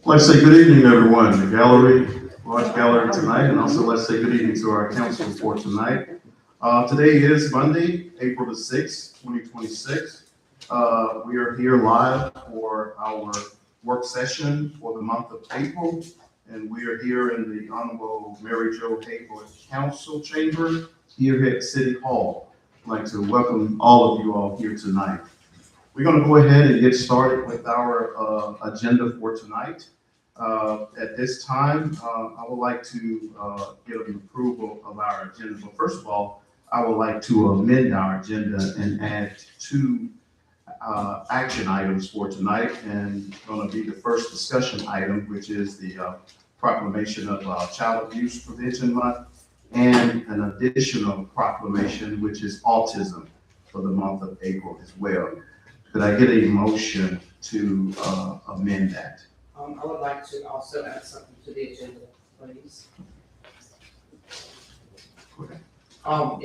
Let's say good evening, everyone, the gallery, large gallery tonight, and also let's say good evening to our council for tonight. Today is Monday, April the 6th, 2026. We are here live for our work session for the month of April, and we are here in the Honorable Mary Jo Haywood Council Chamber here at City Hall. I'd like to welcome all of you all here tonight. We're going to go ahead and get started with our agenda for tonight. At this time, I would like to get an approval of our agenda. But first of all, I would like to amend our agenda and add two action items for tonight. And going to be the first discussion item, which is the proclamation of Child Abuse Prevention Month, and an additional proclamation, which is autism for the month of April as well. Could I get a motion to amend that? I would like to also add something to the agenda, please. Okay.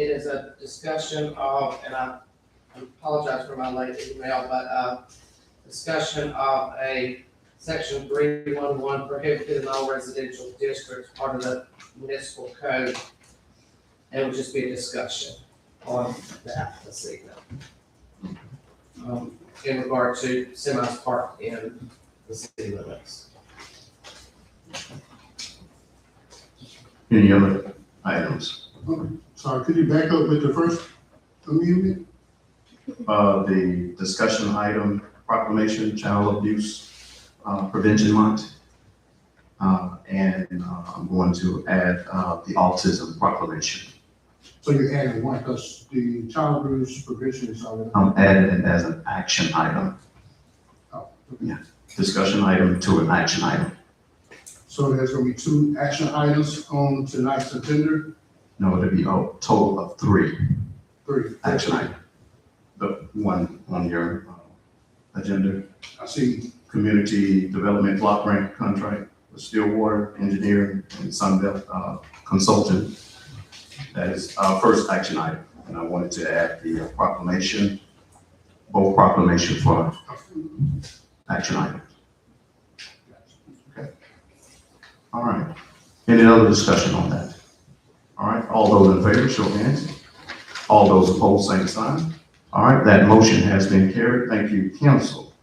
It is a discussion of, and I apologize for my late email, but discussion of a section 311 prohibited in all residential districts, part of the municipal code. And it would just be a discussion on that this evening. In regard to semis parked in the city limits. Any other items? Sorry, could you back up with the first amendment? The discussion item, proclamation, Child Abuse Prevention Month. And I'm going to add the autism proclamation. So you're adding one, because the child abuse prevention is already. I'm adding it as an action item. Oh, Yeah, discussion item to an action item. So there's gonna be two action items on tonight's agenda, No, it'll be a total of three three. action items. The one on your agenda, I see, community development block grant contract with Stillwater Engineering and Sunbelt Consultant. That is our first action item, and I wanted to add the proclamation, both proclamation for action items. Okay. All right. Any other discussion on that? All right. All those in favor, show of hands. All those opposed, same sign. All right. That motion has been carried. Thank you, council.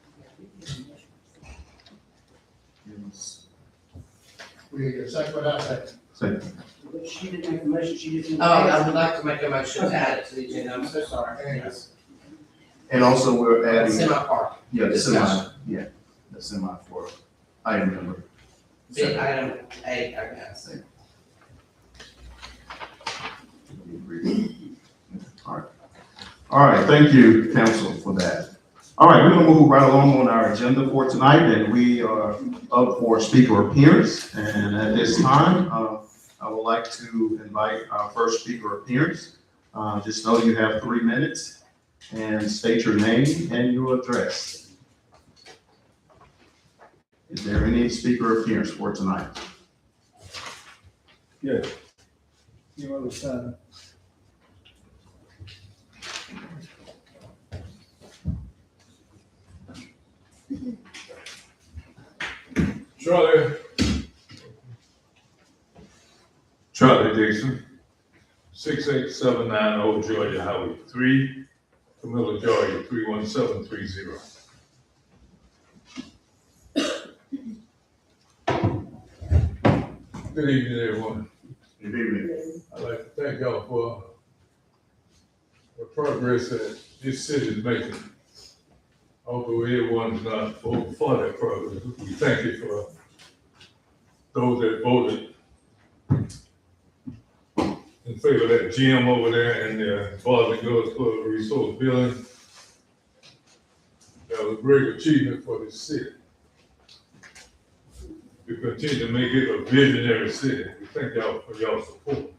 we get a second without that. Second. She didn't make the motion, she just. I would like to make a motion to add it to the agenda. I'm so sorry. Yes. And also we're adding, Semi park. yeah, the semi, Discussion. yeah, the semi for item number. Big item 8, I guess. All right. All right, thank you, council, for that. All right, we're gonna move right along on our agenda for tonight, and we are up for speaker appearance. And at this time, I would like to invite our first speaker appearance. Just know you have 3 minutes and state your name and your address. Is there any speaker appearance for tonight? Yeah. You understand? Charlie Dixon, 6879 Old Georgia Highway 3, Camilla, Georgia 31730. Good evening, everyone. Good evening. I'd like to thank y'all for the progress that this city is making. Although everyone's not for that progress, we thank you for those that voted in favor of that gym over there and the Boston Girls Club resource building. That was a great achievement for this city. to continue to make it a visionary city. We thank y'all for y'all support.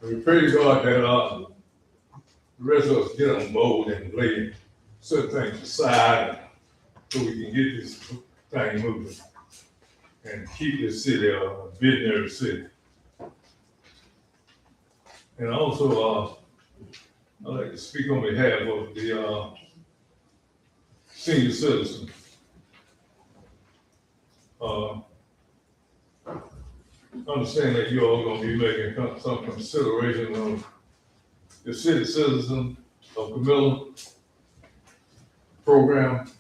And we pray to God that the rest of us get on board and lay certain things aside so we can get this thing moving and keep this city a visionary city. And also, I'd like to speak on behalf of the senior citizens. Understand that you all gonna be making some consideration of the city citizen of Camilla program.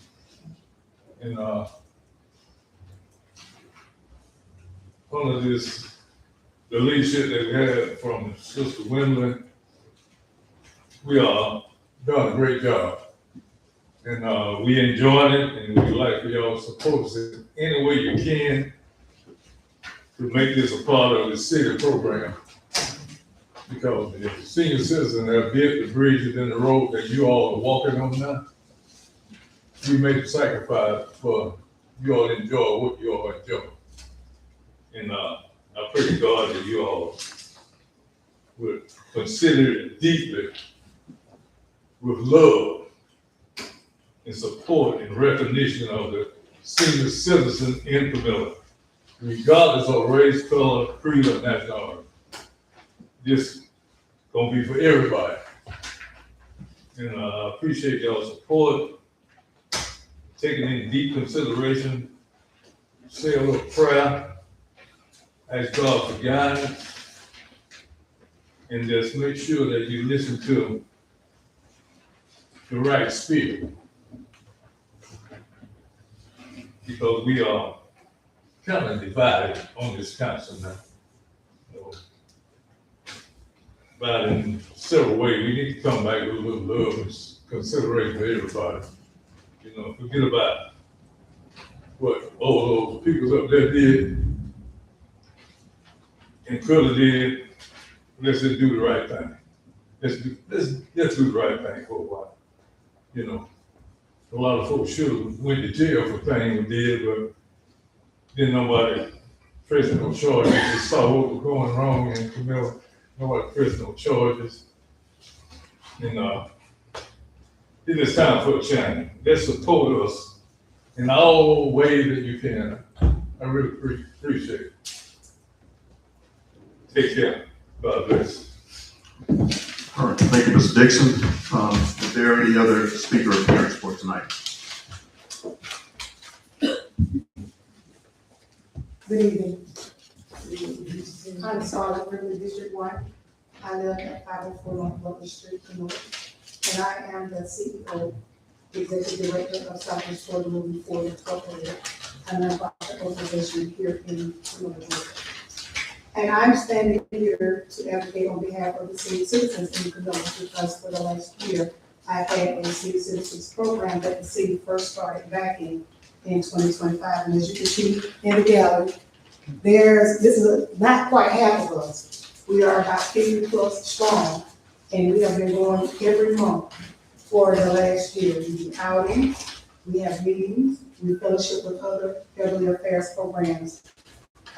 And under this, the leadership that we had from Sister Wendland, we are done a great job. And we enjoyed it, and we'd like for y'all to support us in any way you can to make this a part of the city program. Because the senior citizens have built the bridges and the road that you all are walking on now. We make a sacrifice for you all to enjoy what you all enjoy. And I pray to God that you all would consider it deeply with love and support and recognition of the senior citizen in Camilla, regardless of race, color, creed, or nationality. This gonna be for everybody. And I appreciate y'all's support, taking in deep consideration, say a little prayer, ask God for guidance, and just make sure that you listen to the right spirit. Because we are kind of divided on this council now. Divided in several ways. We need to come back with a little love and consideration for everybody. You know, forget about what all those people up there did and could have did. Let's just do the right thing. Let's do the right thing for a while. You know, a lot of folks should have went to jail for things we did, but didn't nobody press no charges. They saw what was going wrong in Camilla. Nobody pressed no charges. And it is time for a change. Let's support us in all ways that you can. I really appreciate it. Take care. God bless. All right, thank you, Mr. Dixon. Is there any other speaker appearance for tonight? Good evening. I'm Scarlett, Ripley, District 1. I live at 504 North Butler Street, Camilla. And I am the CEO, Executive Director of Southwest Florida Moving Forward Incorporated, a nonprofit organization here in Camilla, Georgia. And I'm standing here to advocate on behalf of the senior citizens in Camilla because for the last year, I've had a senior citizens program that the city first started back in 2025. And as you can see in the gallery, this is not quite half of us. We are about 50 plus strong, and we have been going every month for the last year. We do outings, we have meetings, we fellowship with other elderly affairs programs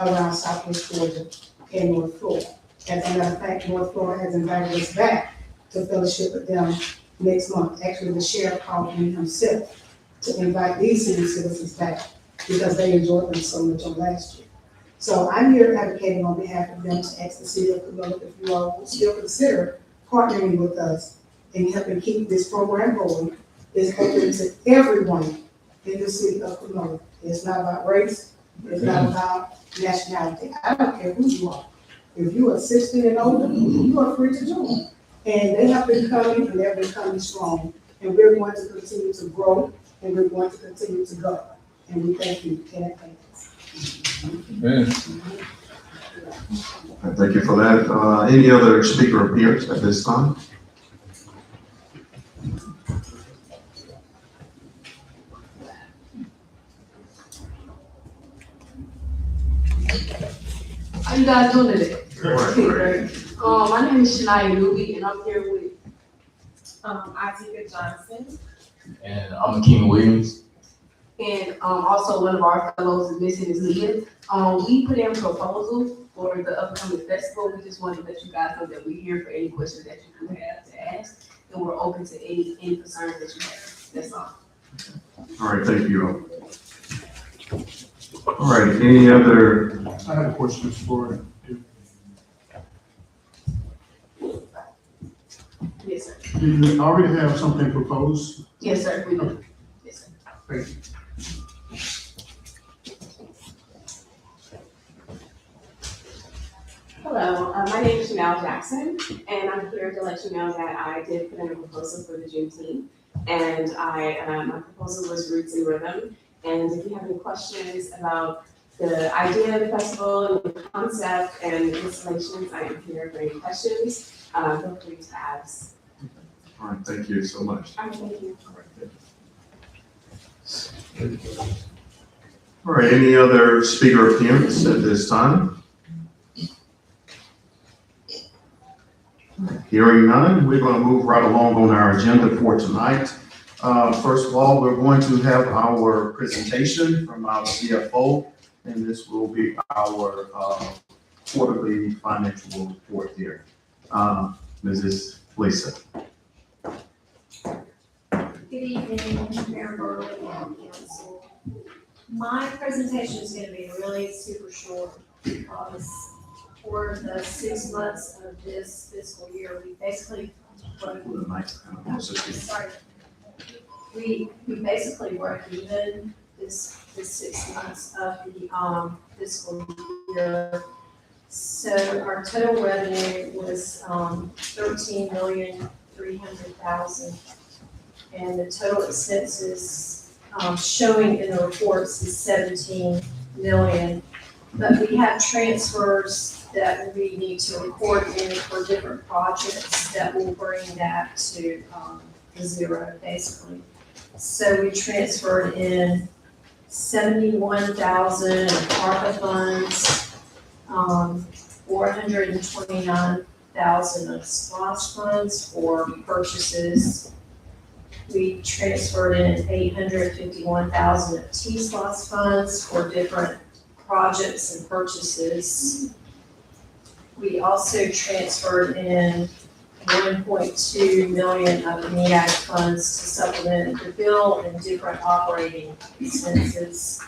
around Southwest Georgia and North Florida. As a matter of fact, North Florida has invited us back to fellowship with them next month. Actually, the sheriff called me himself to invite these senior citizens back because they enjoyed them so much on last year. So I'm here advocating on behalf of them to ask the city of Camilla if you all would still consider partnering with us and helping keep this program going. It's open to everyone in the city of Camilla. It's not about race. It's not about nationality. I don't care who you are. If you are 60 and older, you are free to join. And they have been coming and they've been coming strong. And we're going to continue to grow and we're going to continue to go. And we thank you in advance. Man. Thank you for that. Any other speaker appearance at this time? How you guys doing today? Great. My name is Shania Newby, and I'm here with Isaac Johnson. And I'm King Williams. and, also one of our fellows is missing is Leah. We put in a proposal for the upcoming festival. We just wanted to let you guys know that we're here for any questions that you do have to ask, and we're open to any concerns that you have. That's all. All right, thank you. All right, any other, I have questions for you. Yes, sir. Do you already have something proposed? Yes, sir, we do. Yes, sir. Thank you. Hello, my name is Chanel Jackson, and I'm here to let you know that I did put in a proposal for the June team. And my proposal was Roots and Rhythm. And if you have any questions about the idea of the festival and the concept and the installations, I am here for any questions. Feel free to ask. all right, thank you so much. All right, thank you. All right, any other speaker appearance at this time? Hearing none, we're going to move right along on our agenda for tonight. First of all, we're going to have our presentation from our CFO, and this will be our quarterly financial report here. Mrs. Lisa. Good evening, Mayor Burley and council. My presentation is gonna be really super short because for the 6 months of this fiscal year, we basically, sorry, we basically work even this 6 months of the fiscal year. So our total revenue was 13,300,000. And the total expenses showing in the reports is 17 million. But we have transfers that we need to record in for different projects that will bring that to zero, basically. So we transferred in 71,000 of ARPA funds, 429,000 of SPOS funds for purchases. We transferred in 851,000 of T-SPOS funds for different projects and purchases. We also transferred in 1.2 million of MEAG funds to supplement the bill and different operating expenses.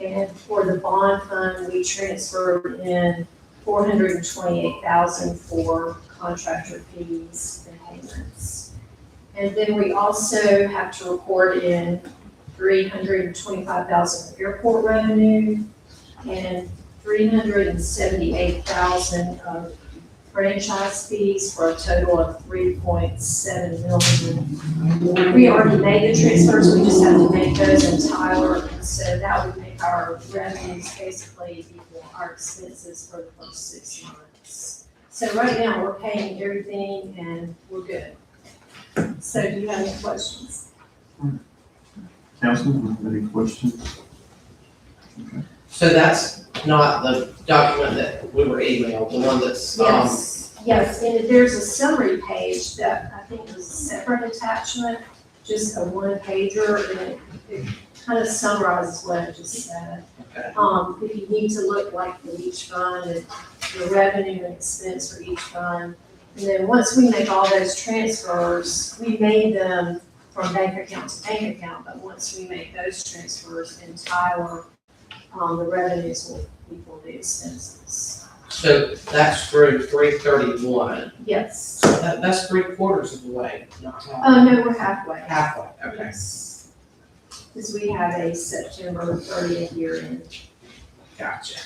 And for the bond fund, we transferred in 428,000 for contractor fees and payments. And then we also have to record in 325,000 of airport revenue and 378,000 of franchise fees for a total of 3.7 million. We already made the transfers, we just have to make those in Tyler, and so that would make our revenues basically equal our expenses for the first 6 months. So right now, we're paying everything and we're good. So do you have any questions? Council, any questions? So that's not the document that we were emailed, the one that's, Yes, and there's a summary page that I think is a separate attachment, just a one pager, and it kind of summarizes what I just said. Okay. If you need to look like for each fund and the revenue and expense for each fund. And then once we make all those transfers, we made them from bank account to bank account, but once we make those transfers in Tyler, the revenues will equal the expenses. So that's through 3/31. Yes. That's 3/4 of the way, not half. Oh, no, we're halfway. Halfway, okay. Yes. Because we have a September 30th year end. Gotcha.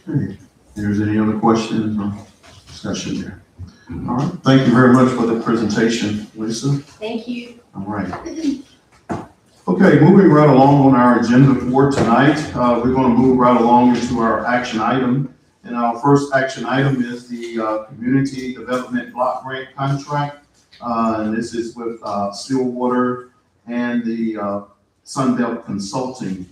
Okay. There's any other questions or discussion there? All right, thank you very much for the presentation, Lisa. Thank you. All right. Okay, moving right along on our agenda for tonight, we're going to move right along into our action item. And our first action item is the Community Development Block Grant Contract. And this is with Stillwater and the Sunbelt Consulting.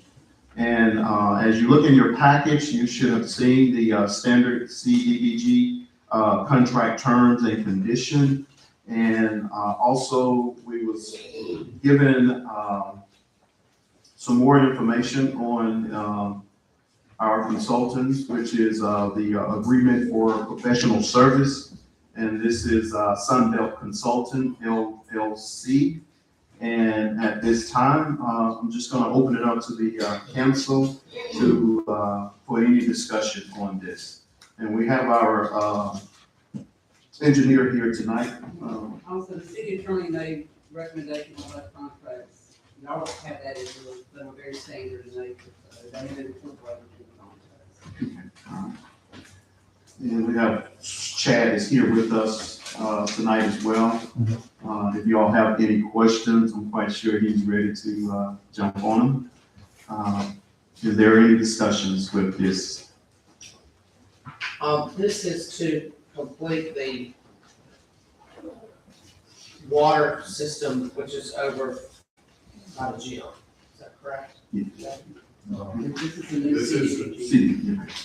And as you look in your package, you should have seen the standard CDBG contract terms and condition. And also, we was given some more information on our consultants, which is the agreement for professional service. And this is Sunbelt Consultant LLC. And at this time, I'm just going to open it up to the council for any discussion on this. And we have our engineer here tonight. Also, the city attorney made recommendation on those contracts. Y'all have that as a very standard in nature, so they have been incorporated in the contracts. And we have Chad is here with us tonight as well. If you all have any questions, I'm quite sure he's ready to jump on them. Is there any discussions with this? This is to complete the water system, which is over by the gym. Is that correct? This is the new This is CDBG. See,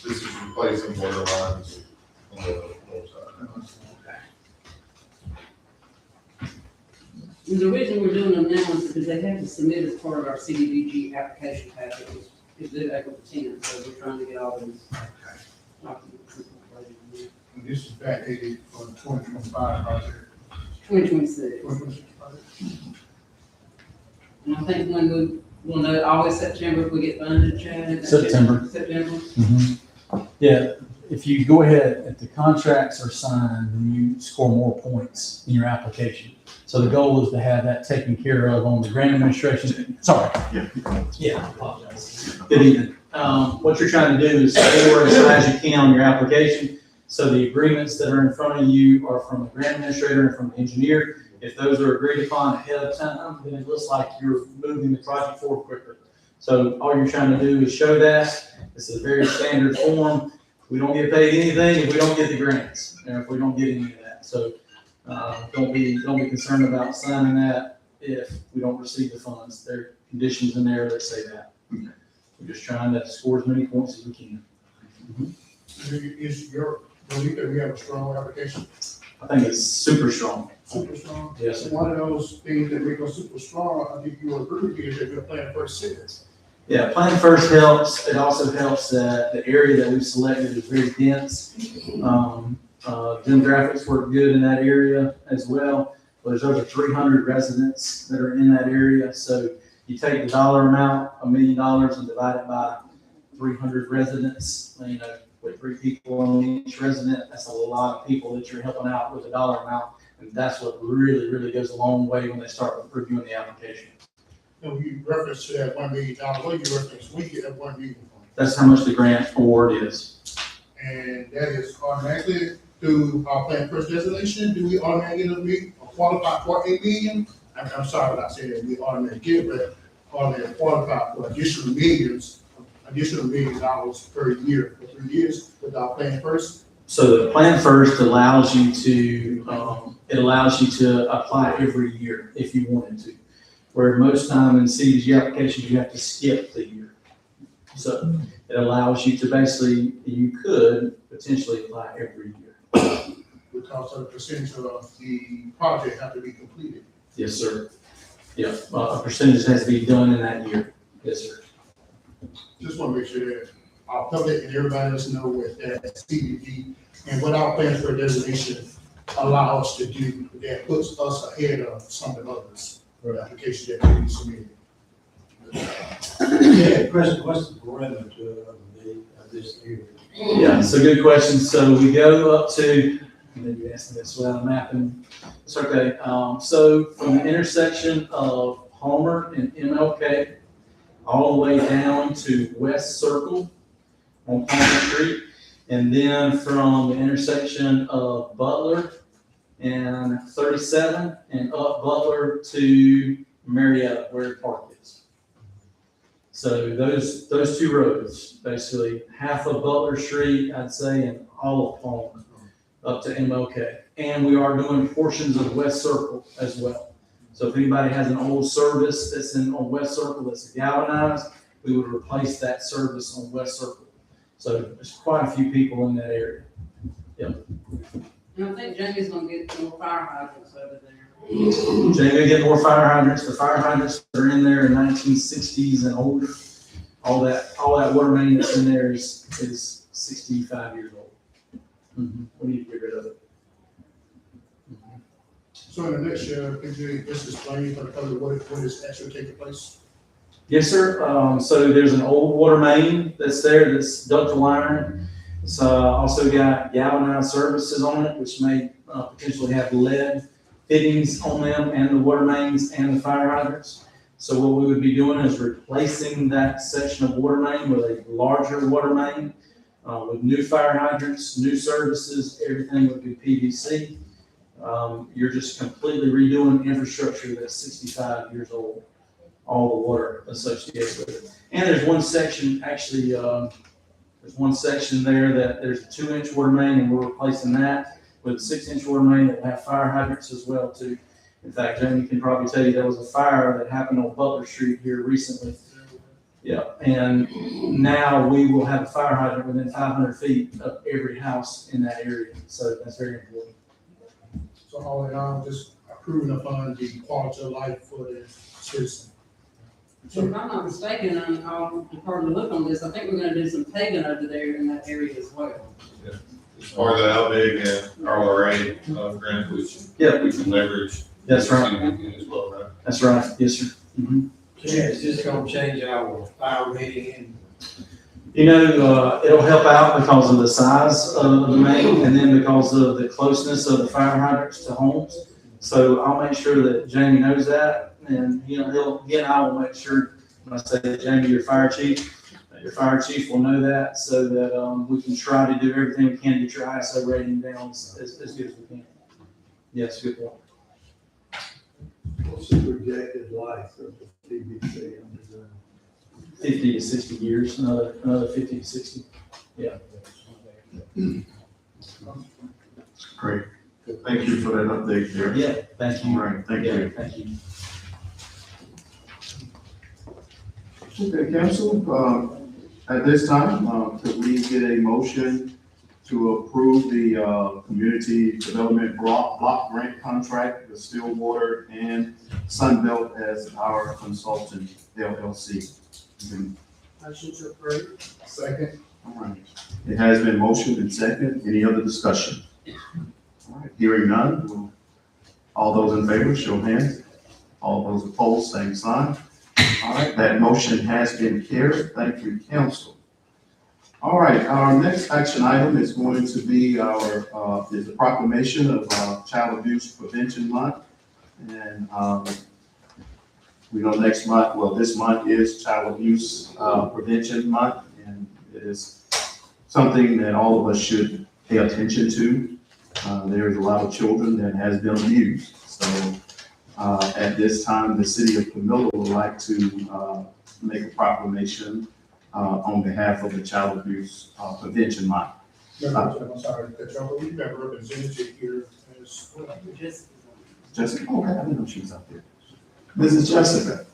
This is replacing water lines on the north side. And the reason we're doing them now is because they have to submit as part of our CDBG application package, which is due April 10th, so we're trying to get all these documents incorporated in there. And this is backdated for the 2025 project. 2026. 2026 project. And I think when we'll know August, September, if we get funded, Chad. is that it? September. September. Yeah, if you go ahead, if the contracts are signed, then you score more points in your application. So the goal is to have that taken care of on the grant administration. Sorry. Yeah. Yeah, I apologize. Good evening. What you're trying to do is score as high as you can on your application. So the agreements that are in front of you are from the grant administrator and from the engineer. If those are agreed upon ahead of time, then it looks like you're moving the project forward quicker. So all you're trying to do is show that. This is a very standard form. We don't get paid anything if we don't get the grants, and if we don't get any of that. So don't be concerned about signing that if we don't receive the funds. There are conditions in there that say that. We're just trying to score as many points as we can. Is your belief that we have a strong application? I think it's super strong. Super strong? Yes, sir. One of those things that make us super strong, I think you will agree with me, is that we're playing first six. Yeah, Plan First helps. It also helps that the area that we've selected is very dense. Demographics work good in that area as well. There's over 300 residents that are in that area. So you take the dollar amount, $1 million, and divide it by 300 residents, with 3 people on each resident, that's a lot of people that you're helping out with a dollar amount. And that's what really, really goes a long way when they start reviewing the application. And you reference to that $1 million, what do you reference, we get that $1 million? That's how much the grant award is. And that is automatically through our Plan First designation, do we automatically qualify for $1 million? I'm sorry when I say that we automatically get, but automatically qualify for additional $1 million per year for 3 years with our Plan First. So the Plan First allows you to apply every year if you wanted to. Where most time in CDBG applications, you have to skip the year. So it allows you to basically, you could potentially apply every year. Because of the percentage of the project have to be completed. Yes, sir. Yeah, a percentage has to be done in that year. Yes, sir. Just want to make sure that our public and everybody else know what that CDBG and what our Plan First designation allow us to do that puts us ahead of some of the others. For the application that we submitted. Yeah, question, what's the parameter of this area? Yeah, so good question. So we go up to, maybe asking this without mapping. It's okay. So from the intersection of Homer and MLK, all the way down to West Circle on Palmer Street, and then from the intersection of Butler and 37 and up Butler to Marietta, where the park is. So those 2 roads, basically half of Butler Street, I'd say, and all of Palmer up to MLK. And we are doing portions of West Circle as well. So if anybody has an old service that's on West Circle that's galvanized, we would replace that service on West Circle. So there's quite a few people in that area. Yep. And I think Jamie's gonna get more fire hydrants over there. Jamie will get more fire hydrants. The fire hydrants that are in there in 1960s and older. All that water main that's in there is 65 years old. We need to get rid of it. So in the next year, could you just explain for the public what is actually taking place? Yes, sir. So there's an old water main that's there that's ductile iron. It's also got galvanized surfaces on it, which may potentially have lead fittings on them and the water mains and the fire hydrants. So what we would be doing is replacing that section of water main with a larger water main with new fire hydrants, new services, everything would be PVC. You're just completely redoing infrastructure that's 65 years old, all the water associated with it. And there's one section, actually, there's one section there that there's a 2-inch water main, and we're replacing that with a 6-inch water main that will have fire hydrants as well too. In fact, Jamie can probably tell you there was a fire that happened on Butler Street here recently. Yeah, and now we will have a fire hydrant within 500 feet of every house in that area. So that's very important. So all in all, just improving upon the quality of life for the citizen. So if I'm not mistaken, and I'll defer to look on this, I think we're gonna do some paving over there in that area as well. As far as the Albig and RLRA, grant, which Yeah, we can leverage. That's right. As well, right? That's right. Yes, sir. Yeah, it's just gonna change our fire rating and You know, it'll help out because of the size of the main and then because of the closeness of the fire hydrants to homes. So I'll make sure that Jamie knows that, and, you know, I will make sure, when I say Jamie, your fire chief will know that, so that, we can try to do everything we can to get your ISO rating down as good as we can. Yes, good point. what's the projected life of the PVC underground? 50 to 60 years, another 50 to 60. Great. Thank you for that update there. Yeah, thank All you. right, thank Yeah, you. thank you. Okay, council, at this time, could we get a motion to approve the, community development block grant contract with Stillwater and Sunbelt as our consultant LLC? Motion to approve. Second. All right. It has been motioned and second. Any other discussion? All right, hearing none. All those in favor, show of hands. All those opposed, same sign. All right, that motion has been carried. Thank you, council. All right, our next action item is going to be is the proclamation of Child Abuse Prevention Month. And we know next month, well, this month is Child Abuse Prevention Month, and it is something that all of us should pay attention to. There's a lot of children that has been abused. So at this time, the city of Camilla would like to make a proclamation on behalf of the Child Abuse Prevention Month. I'm sorry, we have a representative here as well. Just Jessica, okay, I didn't know she was up there. Mrs. Jessica.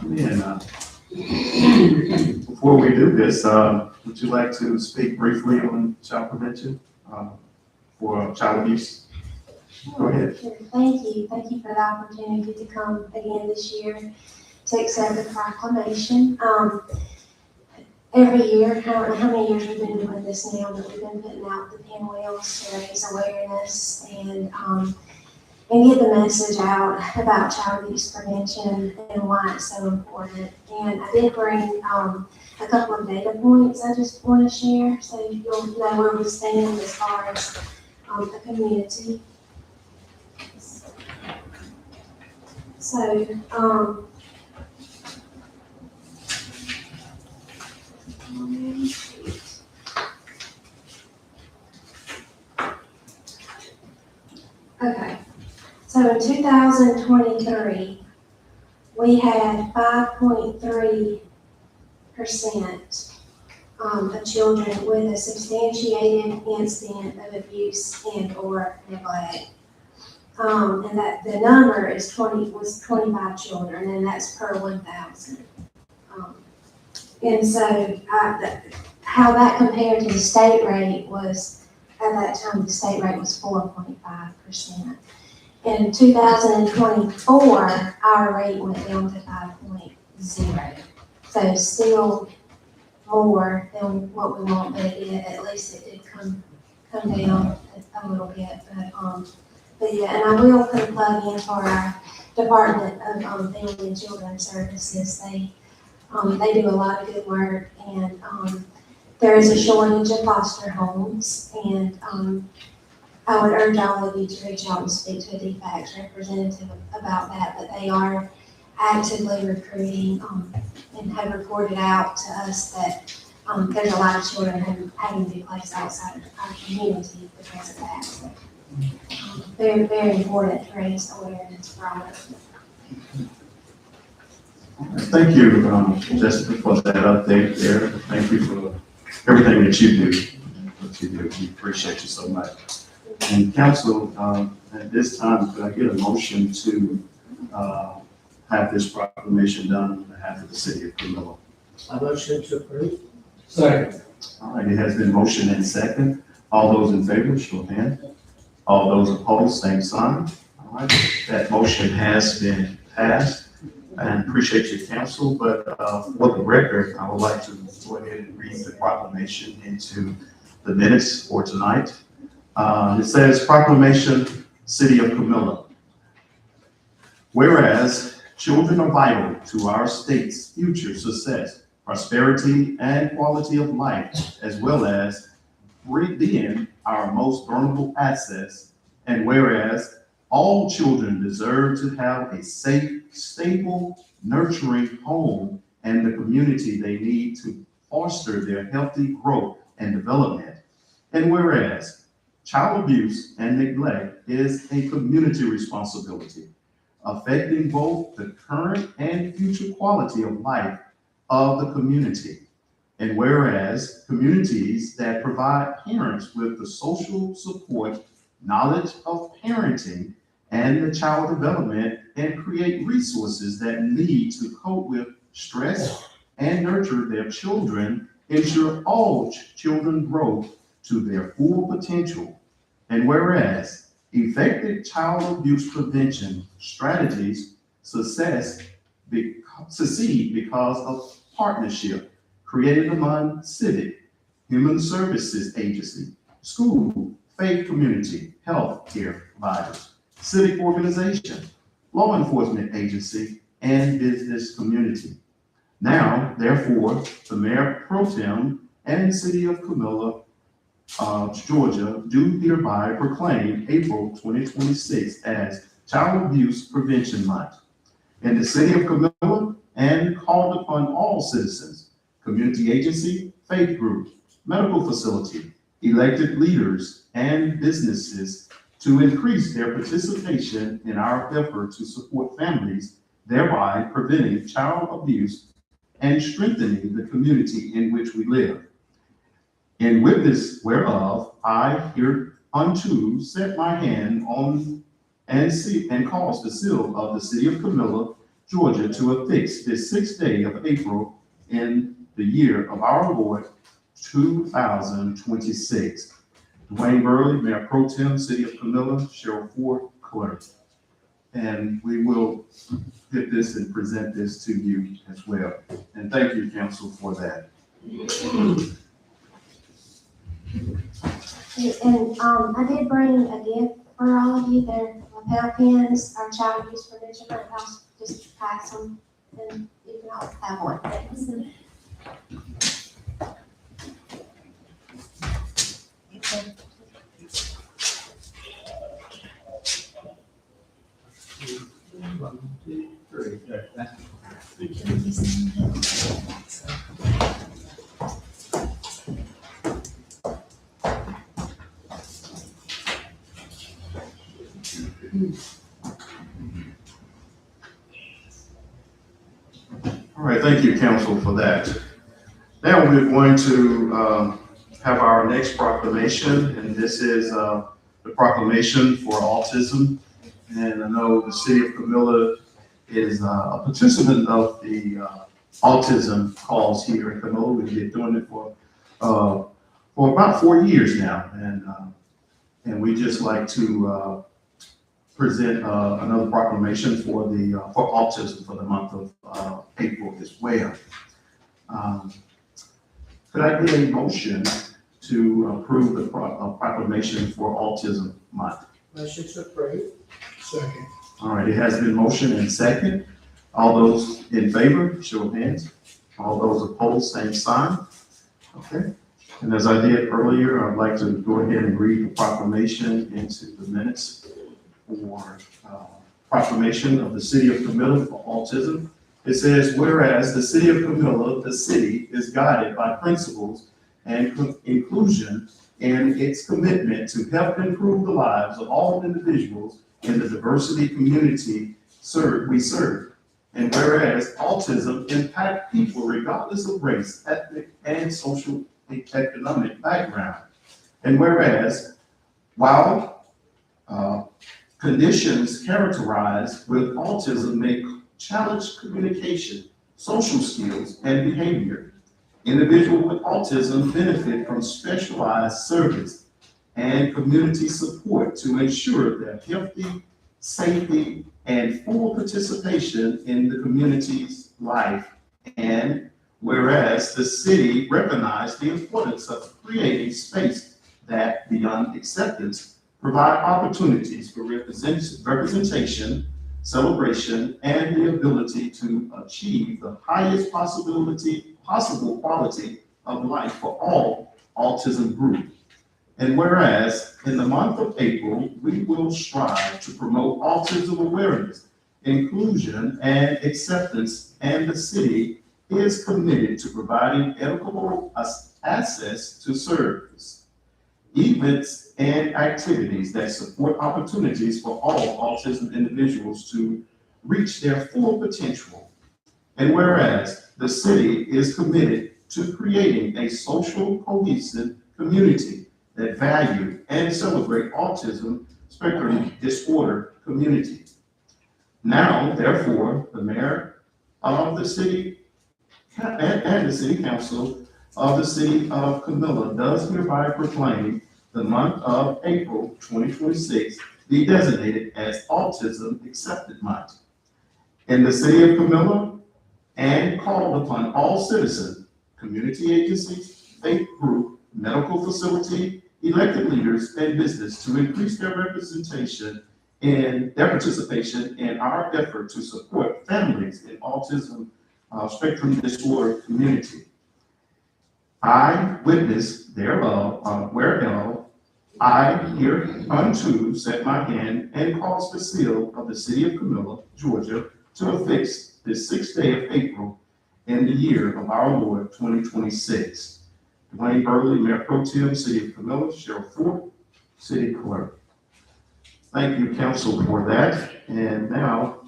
And before we do this, would you like to speak briefly on child prevention for child abuse? Go ahead. Sure. Thank you for the opportunity to come again this year to accept the proclamation. Every year, I don't know how many years we've been doing this now, but we've been putting out the pinwheels to raise awareness and get the message out about child abuse prevention and why it's so important. And I did bring a couple of data points I just want to share so you'll know where we stand as far as the community. So, okay. So in 2023, we had 5.3% of children with a substantiated incident of abuse and or neglect. And that the number was 25 children, and that's per 1,000. And so how that compared to the state rate was at that time, the state rate was 4.5%. In 2024, our rate went down to 5.0. So still more than what we want, but at least it did come down a little bit. But yeah, and I will put a plug in for our Department of Family and Children Services. They do a lot of good work, and there is a shortage of foster homes, and I would urge all of you to reach out and speak to a DFACS representative about that, but they are actively recruiting, and have reported out to us that there's a lot of children having to be placed outside of our community because of that. So, very, very important to raise awareness for all of them. Thank you, Jessica, for that update there. Thank you for everything that you do. We appreciate you so much. And council, at this time, could I get a motion to have this proclamation done on behalf of the city of Camilla? A motion to approve? Second. All right, it has been motion and second. All those in favor, show of hands. All those opposed, same sign. All right, that motion has been passed. And appreciate your counsel, but for the record, I would like to go ahead and read the proclamation into the minutes for tonight. It says, Proclamation, City of Camilla. Whereas children are vital to our state's future success, prosperity, and quality of life, as well as being our most vulnerable assets, and whereas all children deserve to have a safe, stable, nurturing home and the community they need to foster their healthy growth and development. And whereas child abuse and neglect is a community responsibility, affecting both the current and future quality of life of the community. And whereas communities that provide parents with the social support, knowledge of parenting, and the child development, and create resources that need to cope with stress and nurture their children, ensure all children grow to their full potential. And whereas effective child abuse prevention strategies succeed because of partnership created among civic, human services agency, school, faith community, health care providers, civic organization, law enforcement agency, and business community. Now, therefore, the Mayor Pro Tem and City of Camilla, Georgia, do hereby proclaim April 2026 as Child Abuse Prevention Month in the City of Camilla, and called upon all citizens, community agency, faith group, medical facility, elected leaders, and businesses to increase their participation in our effort to support families, thereby preventing child abuse and strengthening the community in which we live. In witness whereof, I hereunto set my hand on and cause the seal of the City of Camilla, Georgia, to affix this 6th day of April in the year of our Lord, 2026. Dwayne Burley, Mayor Pro Tem, City of Camilla, Cheryl Ford, Clerk. And we will get this and present this to you as well. And thank you, Council, for that. And I did bring a gift for all of you. They're lapel pins, our child abuse prevention. I'll just pass them, and you can all have one. Thanks. One, two, three. There. All right, thank you, Council, for that. Now we're going to have our next proclamation, and this is the proclamation for autism. And I know the City of Camilla is a participant of the autism cause here in Camilla. We've been doing it for for about 4 years now. And we just like to present another proclamation for autism for the month of April as well. Could I get a motion to approve the proclamation for Autism Month? Motion to approve. Second. All right, it has been motion and second. All those in favor, show of hands. All those opposed, same sign. Okay. And as I did earlier, I'd like to go ahead and read the proclamation into the minutes for proclamation of the City of Camilla for autism. It says, whereas the City of Camilla, the city, is guided by principles and inclusion in its commitment to help improve the lives of all individuals in the diversity community we serve. And whereas autism impacts people regardless of race, ethnic, and social economic background. And whereas, while conditions characterized with autism may challenge communication, social skills, and behavior, individuals with autism benefit from specialized service and community support to ensure their healthy, safety, and full participation in the community's life. And whereas the city recognized the importance of creating space that, beyond acceptance, provide opportunities for representation, celebration, and the ability to achieve the highest possible quality of life for all autism groups. And whereas in the month of April, we will strive to promote autism awareness, inclusion, and acceptance, and the city is committed to providing equitable access to service, events, and activities that support opportunities for all autism individuals to reach their full potential. And whereas the city is committed to creating a social, cohesive community that value and celebrate autism spectrum disorder community. Now, therefore, the mayor of the city and the city council of the city of Camilla does hereby proclaim the month of April 2026 be designated as Autism Accepted Month in the city of Camilla, and called upon all citizens, community agencies, faith group, medical facility, elected leaders, and business to increase their participation in our effort to support families in autism spectrum disorder community. I witness thereof, whereof I hereunto set my hand and cause the seal of the city of Camilla, Georgia, to affix this 6th day of April in the year of our Lord 2026. Dwayne Burley, Mayor Pro Tem, City of Camilla. Cheryl Ford, City Clerk. Thank you, Council, for that. And now,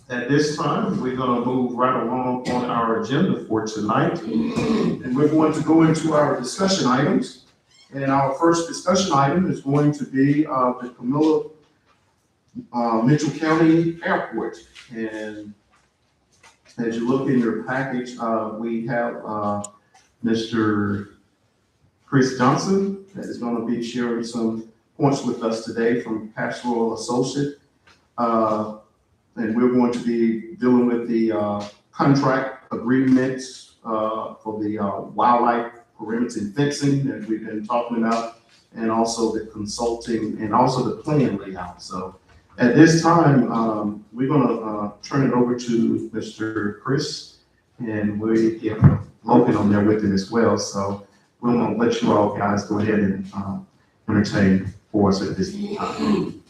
at this time, we're going to move right along on our agenda for tonight. And we're going to go into our discussion items. And our first discussion item is going to be the Camilla Mitchell County Airport. And as you look in your package, we have Mr. Chris Johnson that is going to be sharing some points with us today from Pastoral Associate. And we're going to be dealing with the contract agreements for the wildlife perimeter and fencing that we've been talking about, and also the consulting and also the plan layout. So at this time, we're going to turn it over to Mr. Chris, and we get Logan on there with him as well. So we're going to let you all guys go ahead and entertain for us at this time.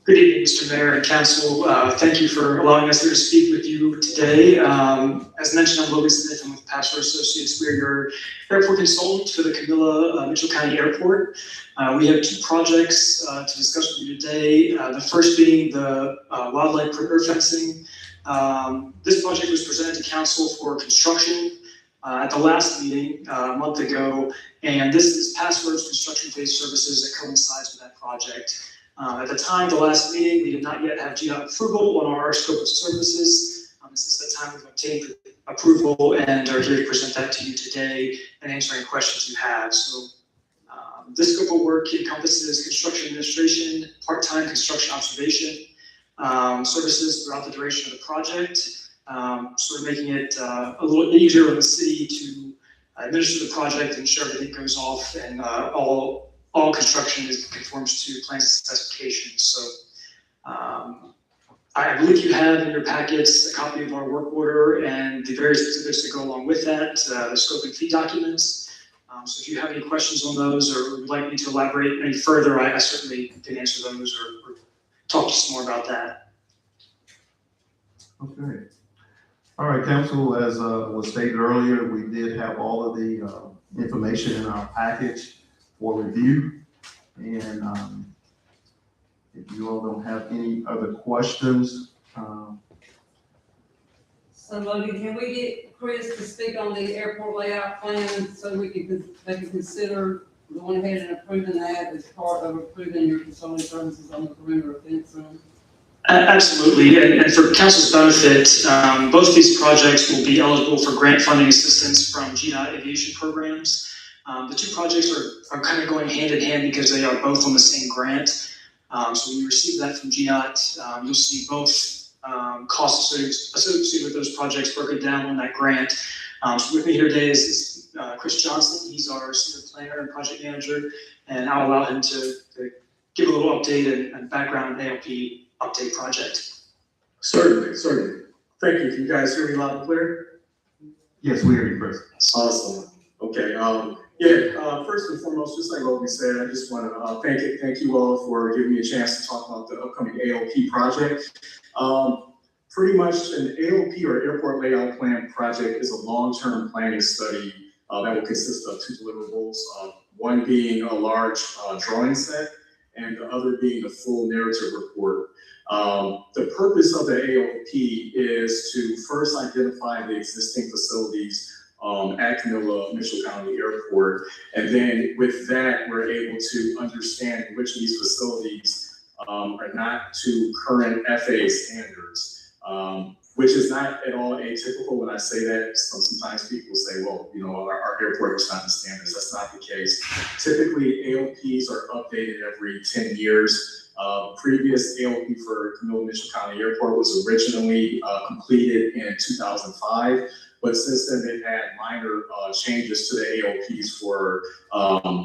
Good evening, Mr. Mayor and Council. Thank you for allowing us here to speak with you today. As mentioned, I'm Logan Smith. I'm with Pastoral Associates. We're your airport consultant for the Camilla Mitchell County Airport. We have 2 projects to discuss with you today. The first being the wildlife perimeter fencing. This project was presented to Council for construction at the last meeting a month ago, and this is Password's construction-based services that coincides with that project. At the time, the last meeting, we did not yet have GDOT approval on our scope of services. This is the time we've obtained approval and are here to present that to you today and answer any questions you have. So this scope of work encompasses construction administration, part-time construction observation, services throughout the duration of the project, sort of making it a little easier on the city to administer the project and ensure everything goes off and all construction conforms to plans and specifications. So I believe you have in your packets a copy of our work order and the various exhibits that go along with that, the scope and fee documents. So if you have any questions on those or would like me to elaborate any further, I certainly can answer those or talk to you some more about that. Okay. All right, council, as was stated earlier, we did have all of the information in our package for review. And if you all don't have any other questions, So Logan, can we get Chris to speak on the airport layout plan so they can consider going ahead and approving that as part of approving your consulting services on the perimeter fence zone? Absolutely, and for council's benefit, both these projects will be eligible for grant funding assistance from GDOT aviation programs. The two projects are kind of going hand in hand because they are both on the same grant. So when you receive that from GDOT, you'll see both costs associated with those projects broken down on that grant. So with me here today is Chris Johnson. He's our senior planner and project manager, and I'll allow him to give a little update and background on ALP update project. Certainly. Thank you. Can you guys hear me loud and clear? yes, we hear you, Chris. Awesome. Okay. First and foremost, just like Logan said, I just want to thank you all for giving me a chance to talk about the upcoming ALP project. Pretty much an ALP or airport layout plan project is a long-term planning study that will consist of two deliverables, one being a large drawing set and the other being the full narrative report. The purpose of the ALP is to first identify the existing facilities at Camilla Mitchell County Airport. And then with that, we're able to understand which of these facilities are not to current FAA standards, which is not at all atypical when I say that. Sometimes people say, well, our airport is not the standards. That's not the case. Typically, ALPs are updated every 10 years. Previous ALP for Camilla Mitchell County Airport was originally completed in 2005. But since then, they've had minor changes to the ALPs for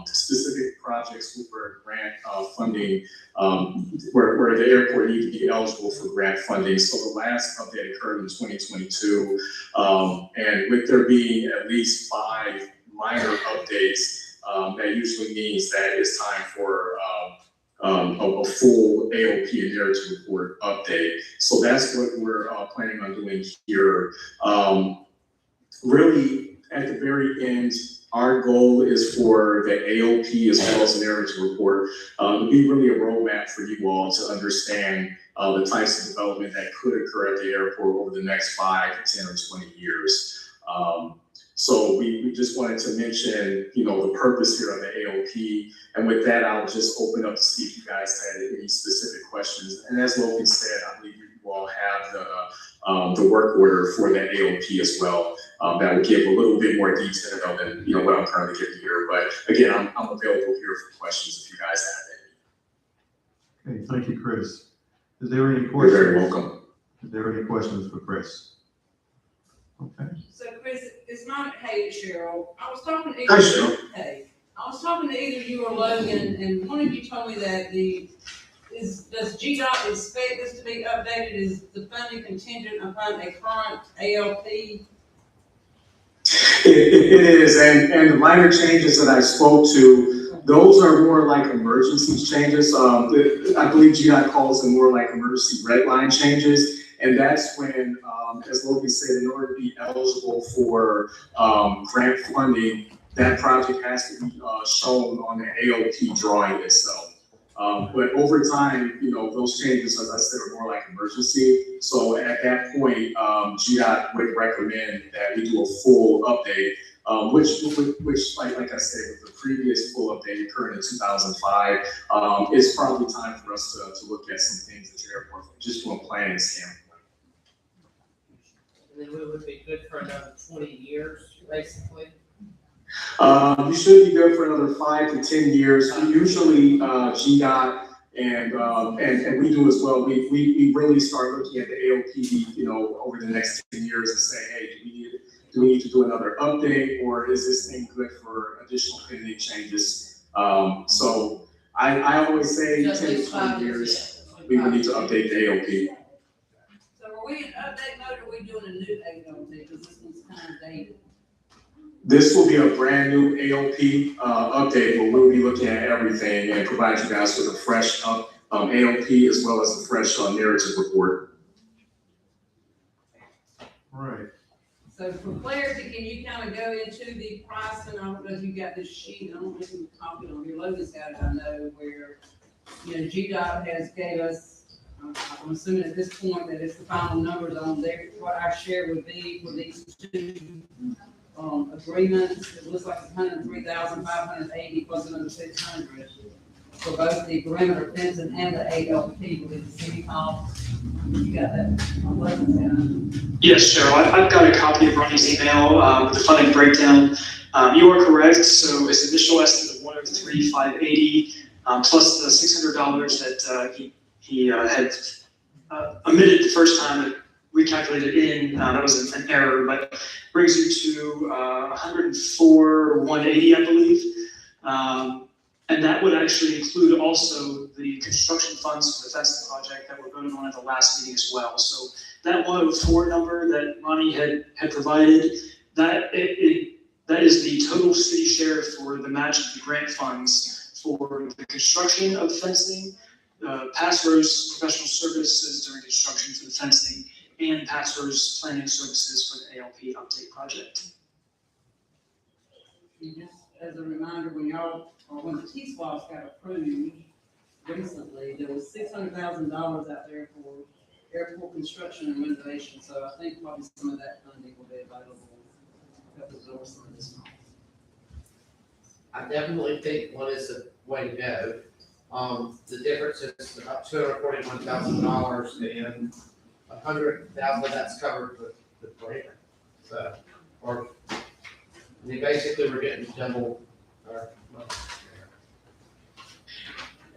specific projects where grant funding, where the airport needed to be eligible for grant funding. So the last update occurred in 2022. And with there being at least 5 minor updates, that usually means that it's time for a full ALP and narrative report update. So that's what we're planning on doing here. Really, at the very end, our goal is for the ALP as well as the narrative report to be really a roadmap for you all to understand the types of development that could occur at the airport over the next 5, 10, or 20 years. So we just wanted to mention, the purpose here of the ALP. And with that, I'll just open up to see if you guys had any specific questions. And as Logan said, I believe you all have the work order for that ALP as well. That will give a little bit more detail than what I'm currently giving here. But again, I'm available here for questions if you guys have any. Okay, thank you, Chris. Is there any You're questions? very welcome. Is there any questions for Chris? Okay. So Chris, it's not, hey, Cheryl, I was talking to Hi, Cheryl. I was talking to either you or Logan, and one of you told me that does GDOT expect this to be updated? Is the funding contingent upon a current ALP? It is, and the minor changes that I spoke to, those are more like emergency changes. I believe GDOT calls them more like emergency red line changes. And that's when, as Logan said, in order to be eligible for grant funding, that project has to be shown on the ALP drawing itself. But over time, those changes, as I said, are more like emergency. So at that point, GDOT would recommend that we do a full update, which like I said, with the previous full update occurring in 2005, it's probably time for us to look at some things at your airport, just from a planning standpoint. And then we would be good for another 20 years, basically. You should be good for another 5 to 10 years. We usually, GDOT and we do as well. We really start looking at the AOP, over the next 10 years and say, hey, do we need to do another update, or is this thing good for additional pending changes? So I always say Just 10 to these 20 5 years, we would need to update the AOP. So are we in update mode, or are we doing a new AOP, because this one's kind of dated? This will be a brand new AOP update where we'll be looking at everything and provide you guys with a fresh AOP as well as a fresh narrative report. All right. So for clarity, can you kind of go into the pricing? I don't know if you got this sheet, I don't know if you copied on your Logan's got it, I know, where, GDOT has gave us, I'm assuming at this point that it's the final numbers on there, what our share would be for these two agreements. It looks like 103,580 plus another 600 for both the perimeter fencing and the ALP with the city hall. You got that on Logan's got it. Yes, Cheryl, I've got a copy of Ronnie's email with the funding breakdown. You are correct, so his initial estimate of 103,580 plus the $600 that he had omitted the first time that we calculated in, that was an error, but brings you to 104,180, I believe. And that would actually include also the construction funds for the fencing project that were voted on at the last meeting as well. So that 104 number that Ronnie had provided, that is the total city share for the match of the grant funds for the construction of the fencing, Pass Rose professional services during construction for the fencing, and Pass Rose planning services for the ALP update project. And just as a reminder, when the T-SPOS got approved recently, there was $600,000 out there for airport construction and renovation, so I think probably some of that funding will be available to help absorb some of this money. I definitely think one is the way to go. The difference is about $241,000 and $100,000 of that's covered with the grant. So, basically we're getting double our money.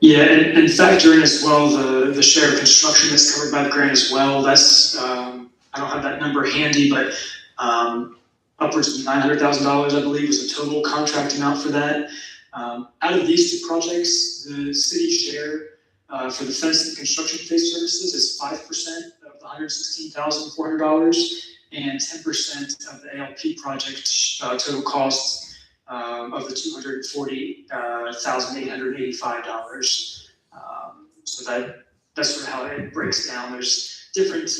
Yeah, and factor in as well the share of construction that's covered by the grant as well. That's I don't have that number handy, but upwards of $900,000, I believe, is the total contract amount for that. Out of these two projects, the city share for the fence and construction phase services is 5% of the $116,400 and 10% of the ALP project total costs of the $240,885. So that's sort of how it breaks down. There's different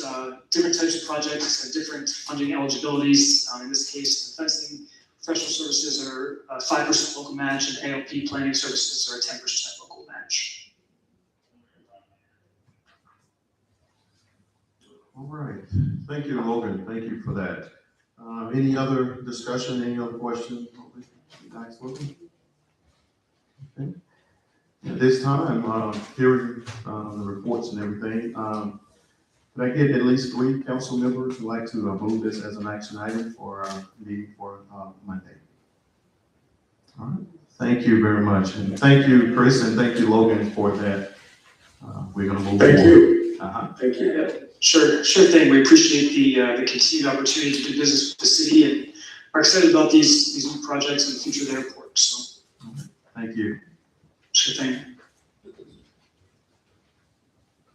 types of projects and different funding eligibilities. In this case, the fencing professional services are 5% local match, and ALP planning services are 10% local match. All right. Thank you, Logan. Thank you for that. Any other discussion, any other questions? Thanks, Logan. Okay. At this time, hearing the reports and everything, could I get at least 3 council members who'd like to move this as an action item for our meeting for Monday? All right. Thank you very much. And thank you, Chris, and thank you, Logan, for that. We're going to move Thank forward. you. Thank you. Yeah. Sure thing. We appreciate the continued opportunity to do business with the city and are excited about these new projects and the future of the airport. So, Thank you. sure thing.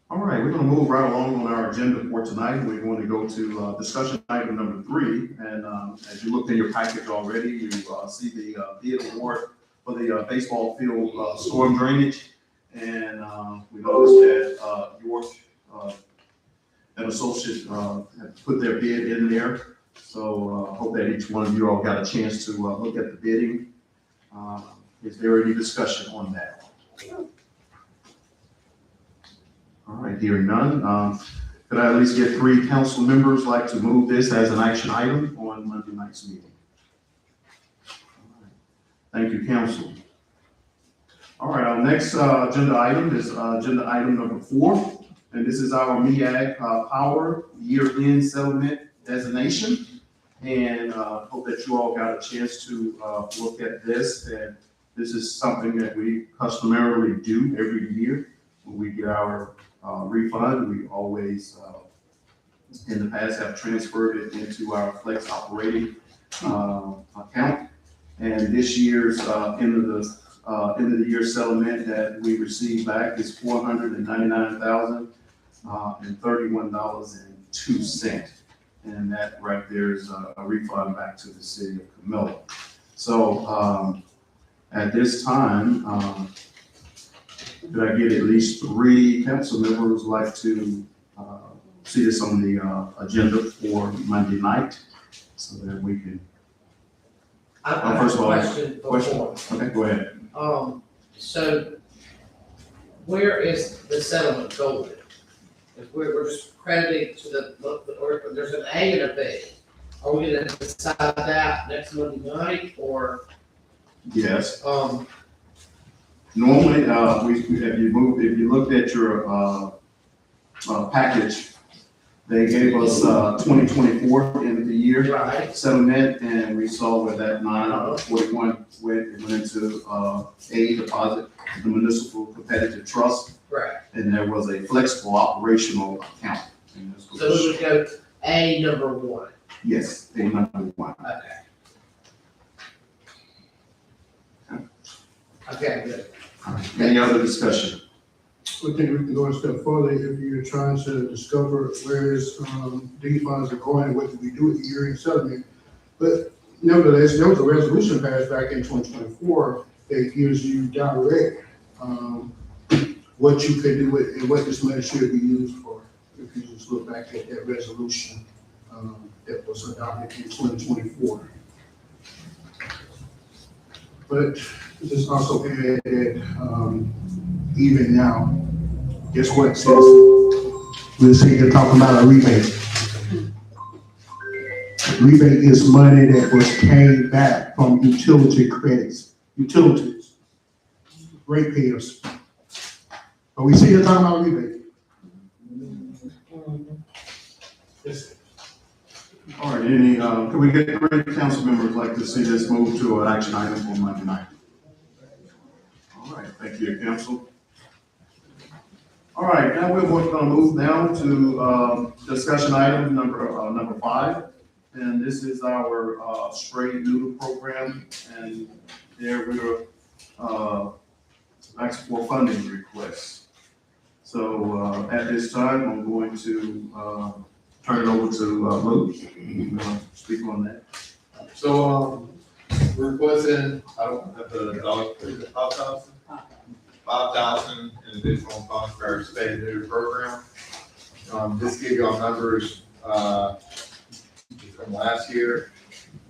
All right, we're going to move right along on our agenda for tonight. We're going to go to discussion item number 3. And as you looked in your package already, you see the bid award for the baseball field storm drainage. And we noticed that York and Associates have put their bid in there. So I hope that each one of you all got a chance to look at the bidding. Is there any discussion on that? All right, hearing none. Could I at least get 3 council members like to move this as an action item on Monday night's meeting? All right. Thank you, council. All right, our next agenda item is agenda item number 4, and this is our MEAG Power year-end settlement designation. And hope that you all got a chance to look at this. And this is something that we customarily do every year. When we get our refund, we always, in the past, have transferred it into our flex operating account. And this year's end of the year settlement that we received back is $499,031.02. And that right there is a refund back to the city of Camilla. So at this time, could I get at least 3 council members who would like to see this on the agenda for Monday night so that we can. I have First a of all, question before. Okay, go ahead. So where is the settlement going? If we're just crediting to or there's an A and a B, are we gonna decide that next Monday night, or? Yes. Normally, if you looked at your package, they gave us 2024 end of the year Right. settlement, and we saw where that 941 went into A deposit, the municipal competitive trust. Right. And there was a flexible operational account. And this was- So we would go A number 1. Yes, A number 1. Okay. Okay, good. All right. Any other discussion? We think we can go a step further if you're trying to discover where these funds are going, what do we do with the year-end settlement. But nevertheless, there was a resolution passed back in 2024 that gives you direct what you could do with and what this money should be used for. If you just look back at that resolution that was adopted in 2024. But just also add that even now, guess what, sis? We're sitting here talking about a rebate. Rebate is money that was paid back from utility credits, utilities, ratepayers. But we see here talking about rebate. All right, can we get 3 council members like to see this move to an action item for Monday night? All right, thank you, council. All right, now we're going to move now to discussion item number 5. And this is our spray noodle program. And there we were asking for funding requests. So at this time, I'm going to turn it over to Luke. Speak on that. So, we're requesting, I don't have the dollar, is it 5,000? 5,000 in additional funds for our spay and neuter program. Just to give you all numbers, from last year,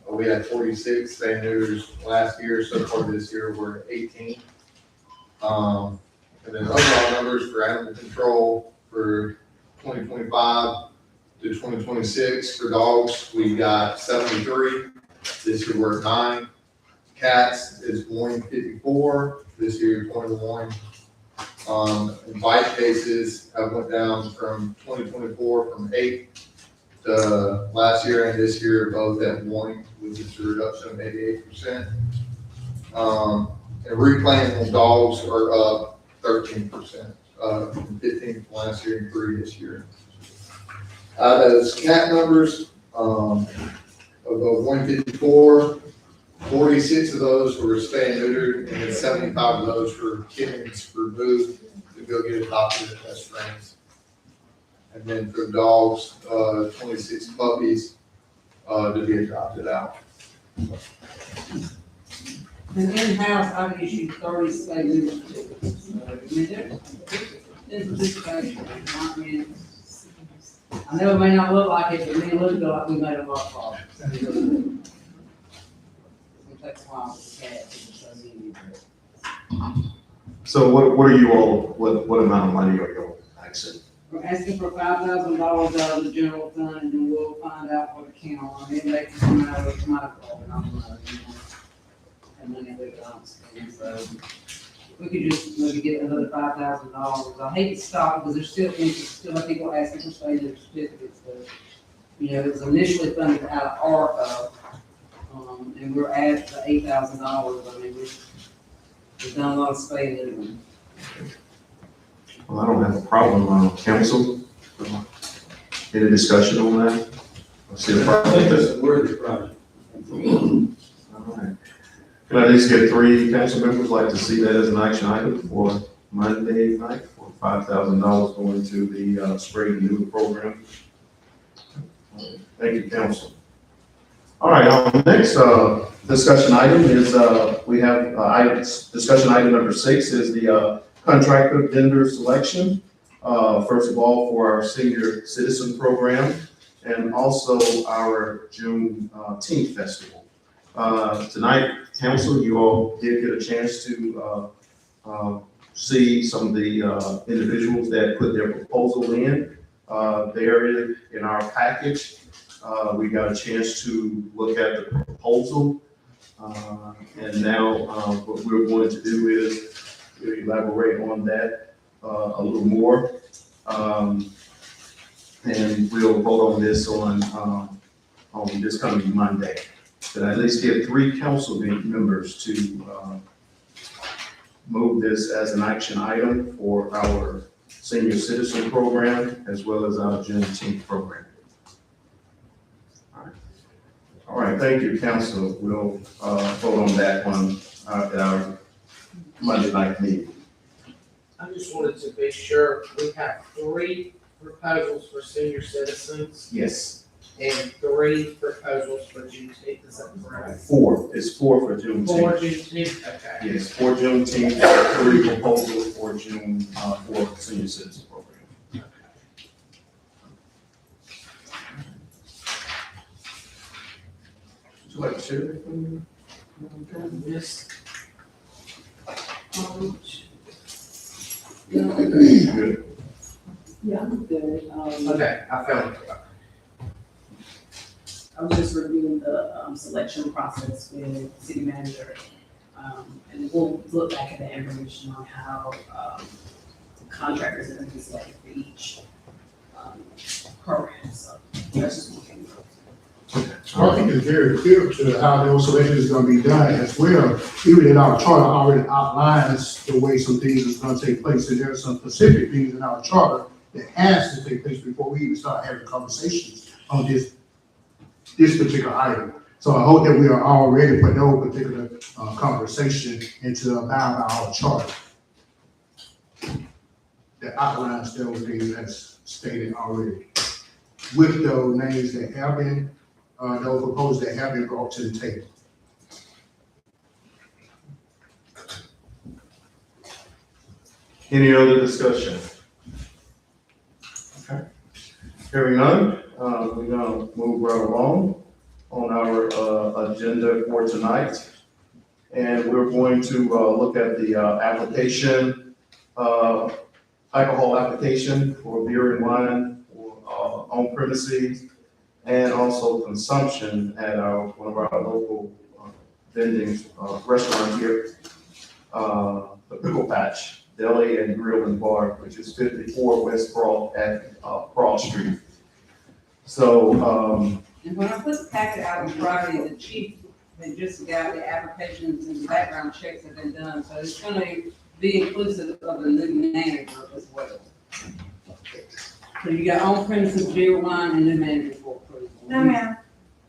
we had 46 spay and neuters last year, so far this year we're at 18. And then overall numbers for animal control for 2025 to 2026 for dogs, we got 73. This year we're at 9. Cats is 154. This year 21. And bite cases have went down from 2024 from 8 to last year and this year both at 1, which is a reduction of 88%. And replanting dogs are up 13%, from 15 from last year and 3 this year. Those cat numbers, of the 154, 46 of those were spay and neutered, and then 75 of those were kittens removed to go get adopted as best friends. And then for dogs, 26 puppies to be adopted out. And in-house, I've issued 30 spay neuter certificates. So, I mean, there's participation. I mean, I know it may not look like it, but me and Luke feel like we made a lot of progress. It takes a while with the cats, it's so many. So what are you all, what amount of money are you all asking? We're asking for $5,000 out of the general fund, and then we'll find out what account, I mean, they can come out of my call, and I'm gonna, and then they can spend, so. We could just maybe get another $5,000. I hate to stop, because there's still interest, still have people asking for spay neuter certificates, so You know, it was initially funded out of ARPA, and we're at the $8,000. I mean, we've done a lot of spade and Well, I don't have a problem, council. Any discussion on that? I see a I problem. think that's a worthy project. All right. Can I at least get 3 council members like to see that as an action item for Monday night for $5,000 going to the spray and neuter program? Thank you, council. All right, our next discussion item is we have discussion item number 6 is the contractor vendor selection. First of all, for our senior citizen program and also our Juneteenth festival. Tonight, council, you all did get a chance to see some of the individuals that put their proposal in. There in our package, we got a chance to look at the proposal. And now what we're going to do is elaborate on that a little more. And we'll vote on this on this coming Monday. But at least get 3 council members to move this as an action item for our senior citizen program as well as our Juneteenth program. All right, thank you, council. We'll vote on that one at our Monday night meeting. I just wanted to be sure, we have 3 proposals for senior citizens Yes. and 3 proposals for Juneteenth, is that correct? 4, it's 4 for Juneteenth. 4 Juneteenth, okay. Yes, for Juneteenth, 3 proposals for June, for senior citizen program. Would you like to share that? Yes. Good. yeah, I'm good. Okay, I found it. I was just reviewing the selection process with city manager. And we'll look back at the information on how contractors are going to be selected for each program. So that's just one thing. I think it's very clear to how those selections is gonna be done as well. Even in our charter already outlines the way some things is gonna take place, and there are some specific things in our charter that has to take place before we even start having conversations on this particular item. So I hope that we are already putting those particular conversation into about our charter that outlines those things that's stated already. With those names that have been those proposals that have been brought to the table. Any other discussion? Okay. Hearing none, we're gonna move right along on our agenda for tonight. And we're going to look at the application, alcohol application for beer and wine for on premises and also consumption at one of our local vending restaurant here, the Pickle Patch Deli and Grill and Bar, which is 54 West Broad at Broad Street. So, And when I put the packet out on Friday, the chief had just got the applications and background checks have been done, so it's gonna be inclusive of the new manager as well. So you got on premises beer, wine, and new manager for approval. No, ma'am,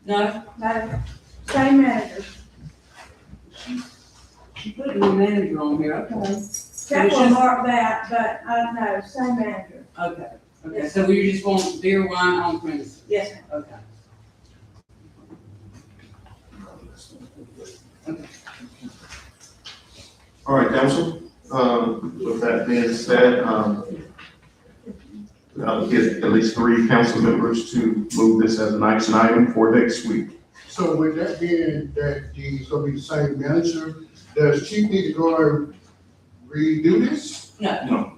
No, no, same manager. she put new manager on here, okay. That will mark that, but, no, same manager. Okay, okay, so we just want beer, wine on premises? Yes, ma'am. Okay. all right, council, with that being said, I'll get at least 3 council members to move this as an action item for next week. So with that being that it's gonna be the same manager, does chief need to go and redo this? No.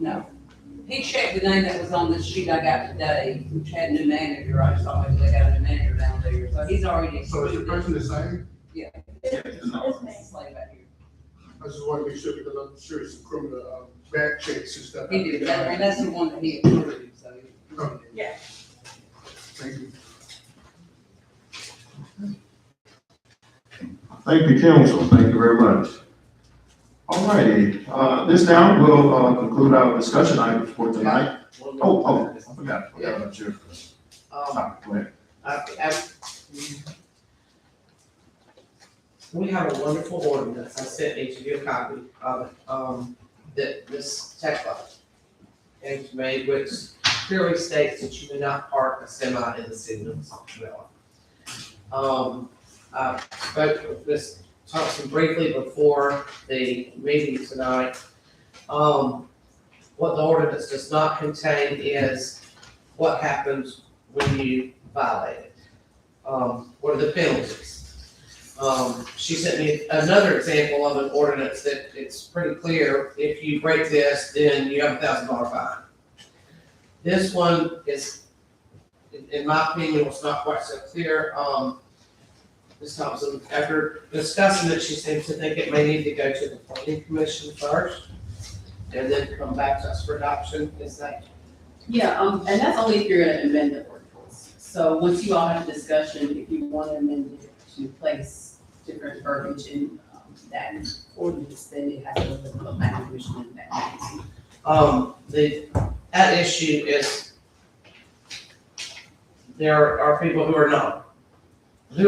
He checked the name that was on this sheet I got today, which had new manager, I just thought maybe they got a new manager down there, so he's already. So is the person the same? It's me. Slave back here. I just wanna make sure because I'm sure it's some criminal back checks and stuff. He did, and that's the one that he approved, so. Okay. Yeah. Thank you. Thank you, council. Thank you very much. All righty, this now will conclude our discussion items for tonight. I forgot about you. Go ahead. We have a wonderful ordinance, I sent each of you a copy of it, that Ms. Tekla has made, which clearly states that you may not park a semi in the city of Thompsonville. I spoke with Ms. Thompson briefly before the meeting tonight. What the ordinance does not contain is what happens when you violate it. What are the penalties? She sent me another example of an ordinance that it's pretty clear, if you break this, then you have $1,000 fine. This one is, in my opinion, was not quite so clear. Ms. Thompson, after discussing it, she seems to think it may need to go to the planning commission first, and then come back to us for adoption, is that? Yeah, and that's only if you're gonna amend the ordinance. So once you all have a discussion, if you want to amend it to place different verbiage in that ordinance, then it has to go to the planning commission and that. That issue is, there are people who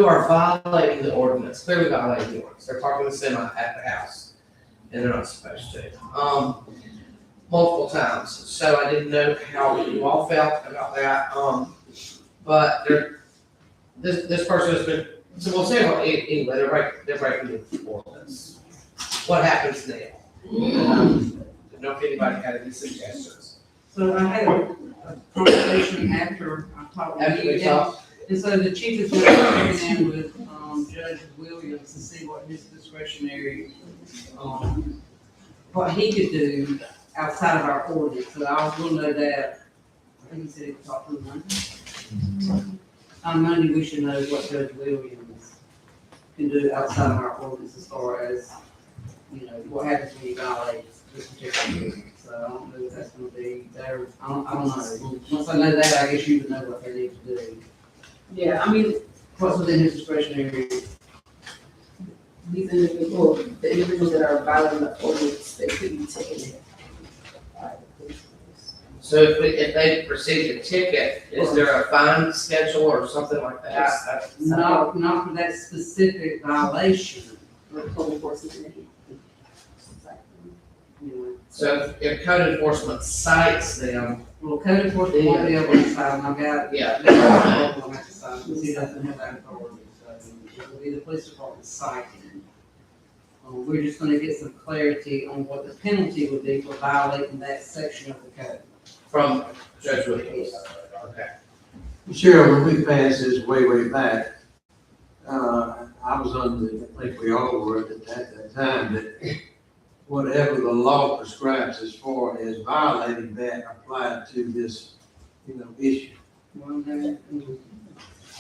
are violating the ordinance, clearly violating the ordinance. They're parking the semi at the house, and they're not supposed to. Multiple times, so I didn't know how you all felt about that, but this person has been, so we'll say, anyway, they're breaking the ordinance. What happens now? Don't know if anybody had any suggestions. So I had a conversation after I talked to After you. we talked, And so the chief is going to check in with, Judge Williams to see what his discretionary, what he could do outside of our ordinance. So I was gonna know that, I think he said he could talk to him Monday. On Monday, we should know what Judge Williams can do outside of our ordinance as far as, you know, what happens when you violate this particular ordinance. So I don't know if that's gonna be there, I don't know. Once I know that, I guess you would know what they need to do. Yeah, I mean, what's within his discretionary. These individuals, the individuals that are violating the ordinance, they could be taken. so if they receive a ticket, is there a fine schedule or something like that? Not for that specific violation. With code enforcement. So if code enforcement cites them, Well, code enforcement won't be able to decide, and I've got. Yeah. He doesn't have that authority, so it will be the police department citing. We're just gonna get some clarity on what the penalty would be for violating that section of the code. from Judge Williams. Okay. Cheryl, when we passed this way back, I was under, I think we all were at that time, that whatever the law prescribes as far as violating that applied to this, issue,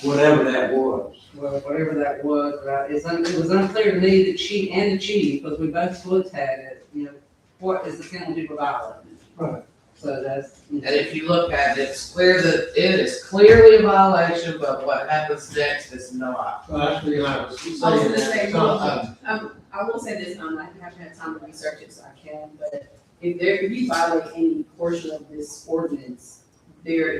whatever that was. Well, whatever that was, it was unclear to me, the chief, because we both looked at it, what is the penalty for violating it? Right. So that's. And if you look at it, it's clear that it is clearly a violation, but what happens next is not. Well, actually, I was I was saying gonna say, that, I will say this, I have to have time to research it, so I can, but if you violate any portion of this ordinance, there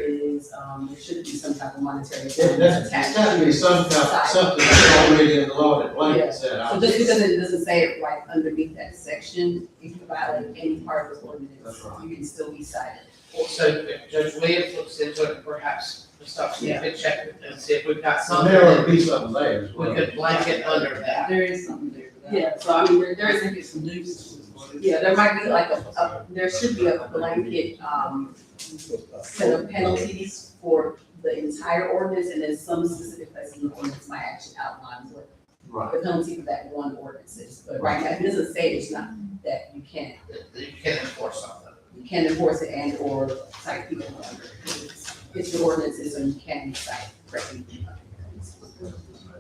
should be some type of monetary. there's got to be something that's already in the law that blanket said. So just because it doesn't say it right underneath that section, if you violate any part of this ordinance, That's right. you can still be cited. Also, if Judge Williams looks into it, perhaps stop, we could check it and see if we've got So something there that would be something there as well. we could blanket under that. There is something there for that. Yeah, so I mean, there is, Get some nuisance. yeah, there might be like there should be a blanket, set of penalties for the entire ordinance, and then some specific places in the ordinance might actually outline what Right. the penalty for that one ordinance is. But right now, it doesn't say it's not that you can't enforce something. You can't enforce it and or cite people under it. It's the ordinances and you can be cited correctly.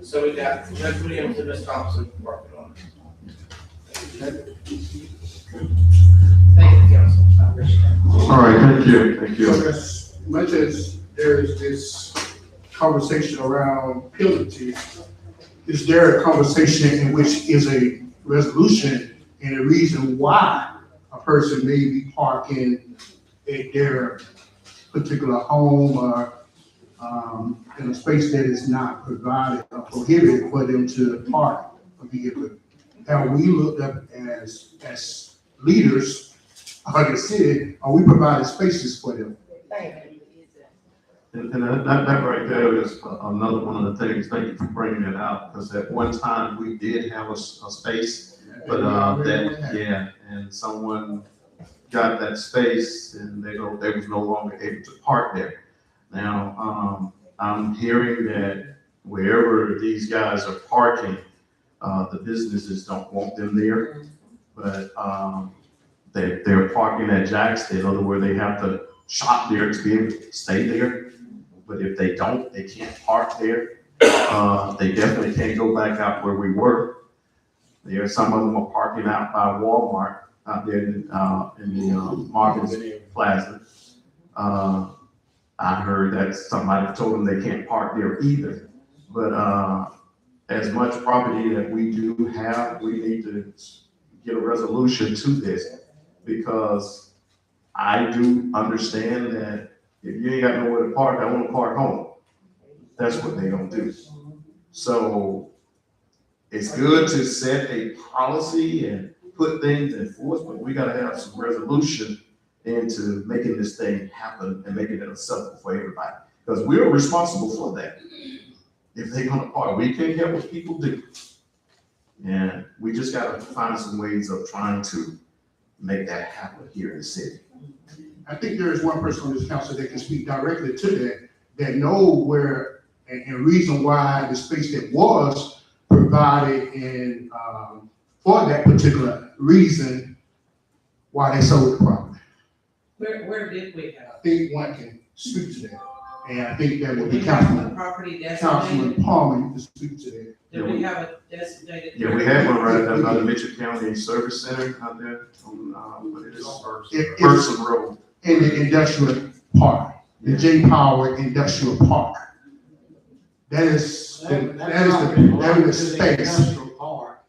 So we got Judge Williams and Ms. Thompson working on it. Thank you, council. I appreciate it. All right, thank you. So as much as there is this conversation around penalties, is there a conversation in which is a resolution and a reason why a person may be parking at their particular home or, in a space that is not provided or prohibited for them to park a vehicle? Have we looked up as leaders of the city, are we providing spaces for them? And that right there is another one of the things, thank you for bringing it out, because at one time we did have a space, but, and someone got that space and they was no longer able to park there. Now, I'm hearing that wherever these guys are parking, the businesses don't want them there, but, they're parking at Jack's, in other words, they have to shop there to be able to stay there. But if they don't, they can't park there. They definitely can't go back out where we were. Some of them are parking out by Walmart out there in the Marvin's Plaza. I heard that somebody told them they can't park there either. But as much property that we do have, we need to get a resolution to this, because I do understand that if you ain't got nowhere to park, I want to park home. That's what they gonna do. So it's good to set a policy and put things in force, but we gotta have some resolution into making this thing happen and making it acceptable for everybody. Because we're responsible for that. If they're gonna park, we can't help what people do. And we just gotta find some ways of trying to make that happen here in the city. I think there is one person on this council that can speak directly to that know where and reason why the space that was provided and for that particular reason, why they sold the property. Where did we have? I think one can speak to that, and I think that would be Councilman Property designated? Councilman Palmer, you can speak to that. Did we have a designated? Yeah, we have one right down by the Mitchell County Service Center out there on, what it is, Person Road. In the industrial park, the J Power Industrial Park. That is the space. Industrial park,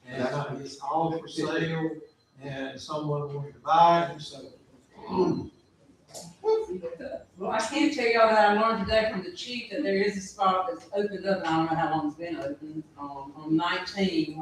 and it's all for sale, and someone wanted to buy it, so. Well, I can tell y'all that I learned today from the chief that there is a spot that's opened up, and I don't know how long it's been open, on 19.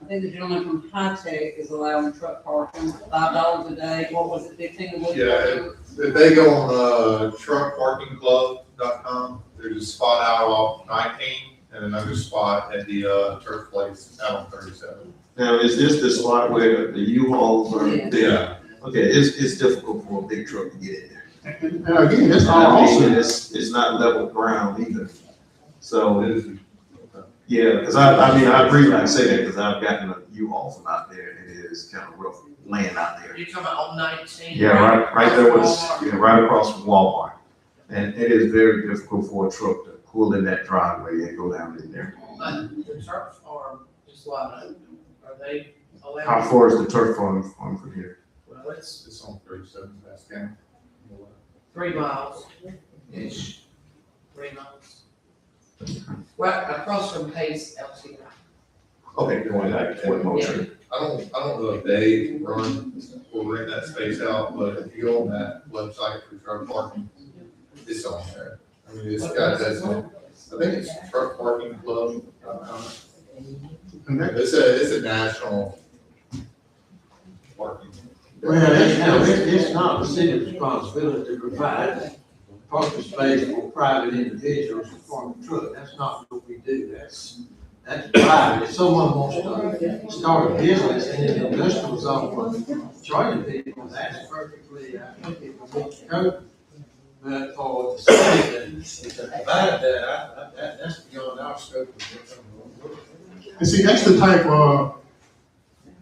I think the gentleman from High Tech is allowing truck parking, $5 a day, what was it, 15 a week? Yeah, if they go on, truckparkingclub.com, there's a spot out off 19 and another spot at the, turf place out on 37. Now, is this the spot where the U-Hauls are? Yeah. Okay, it's difficult for a big truck to get in there. And again, that's all I mean, also. it's not level ground either. So, yeah, because I agree when I say that, because I've gotten a U-Haul from out there, and it is kind of rough laying out there. You talking about on 19? Yeah, right there right across from Walmart. And it is very difficult for a truck to pull in that driveway and go down in there. But the turf farm is wide open. Are they allowed? How far is the turf farm from here? Well, It's on 37, that's county. 3 miles-ish, 3 miles. Right across from Pace LC. Okay, going back to what motion. I don't know if they run or rent that space out, but if you go on that website for truck parking, it's on there. I mean, it's got that, I think it's Truck Parking Club. It's a national parking. Well, it's not the city's responsibility to provide parking space for private individuals who park a truck. That's not what we do. That's private. If someone wants to start a business in an industrial zone for charging people, that's perfectly, I think it will meet the code. But for the city to provide that, that's beyond our scope of work. And see, that's the type of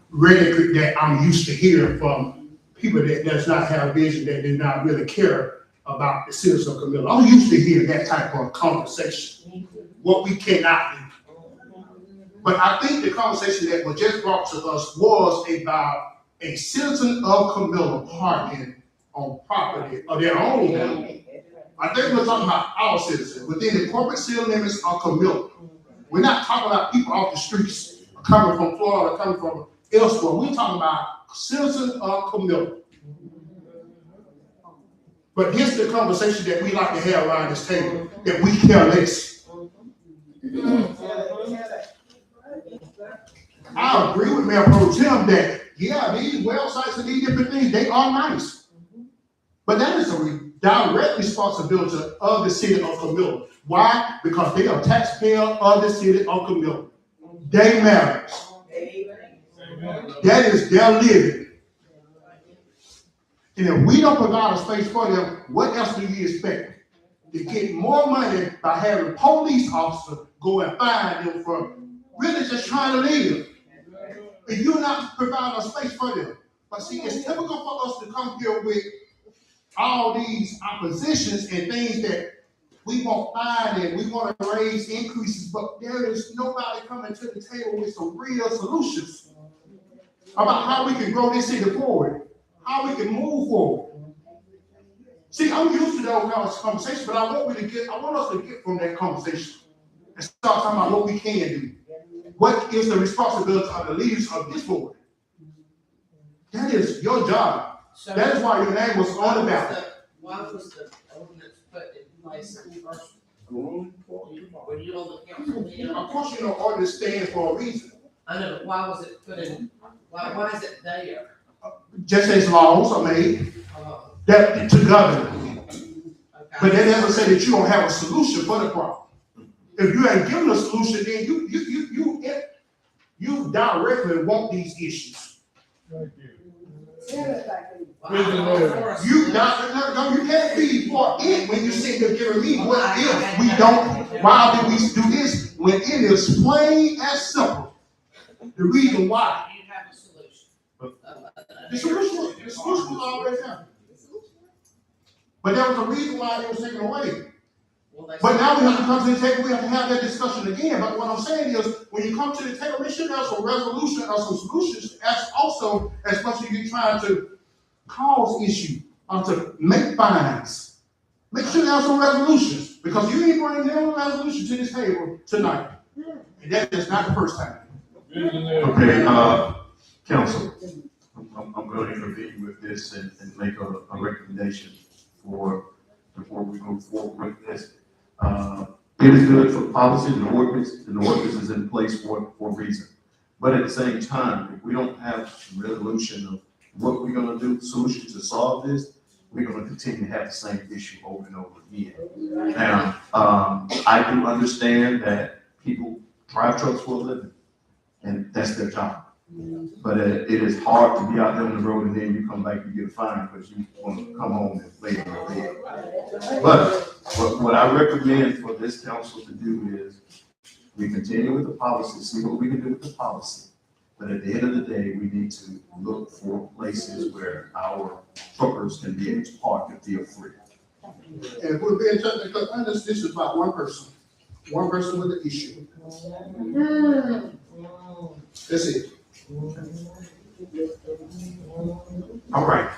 rhetoric that I'm used to hearing from people that does not have vision, that do not really care about the citizens of Camilla. I'm used to hearing that type of conversation, what we cannot do. But I think the conversation that was just brought to us was about a citizen of Camilla parking on property of their own. I think we're talking about our citizens within the corporate city limits of Camilla. We're not talking about people off the streets, coming from Florida, coming from elsewhere. We're talking about citizens of Camilla. But here's the conversation that we like to have around this table, that we care less. I agree with Mayor Pro Tem that, yeah, these well sites and these different things, they are nice. But that is a direct responsibility of the city of Camilla. Why? Because they are taxpayers of the city of Camilla. They matter. That is their living. And if we don't provide a space for them, what else do you expect? To get more money by having police officers go and find them for really just trying to live. If you're not providing a space for them. But see, it's typical for us to come here with all these oppositions and things that we won't find and we want to raise increases, but there is nobody coming to the table with some real solutions about how we can grow this city forward, how we can move forward. See, I'm used to those kinds of conversations, but I want us to get from that conversation and start talking about what we can do. What is the responsibility of the leaders of this board? That is your job. So That is why your name was on the ballot. why was the ordinance put in place in the first? When you on the council meeting? Of course, you know, ordinance stands for a reason. I know, but why was it put in, why is it there? Just as laws are made that to govern. But that doesn't say that you don't have a solution for the problem. If you ain't given a solution, then you directly want these issues. Thank you. You can't be for it when you sit there giving me what if we don't, why do we do this when it is plain as simple. The reason why. You have a solution. The solution was already happening. But there was a reason why it was taken away. But now we have to come to the table, we have to have that discussion again. But what I'm saying is, when you come to the table, we should have some resolution or some solutions, as also as much as you're trying to cause issue or to make fines. Make sure you have some resolutions, because you ain't bringing no resolution to this table tonight. And that is not the first time. Okay, council, I'm going to intervene with this and make a recommendation before we move forward with this. It is good for policy, the ordinance is in place for a reason. But at the same time, if we don't have resolution of what we're gonna do, solution to solve this, we're gonna continue to have the same issue over and over again. Now, I do understand that people drive trucks for a living, and that's their job. But it is hard to be out there on the road and then you come back and get a fine because you want to come home and lay in your bed. But what I recommend for this council to do is we continue with the policy, see what we can do with the policy. But at the end of the day, we need to look for places where our truckers can be able to park and feel free. And if we're being technical, this is about one person with an issue. That's it. All right.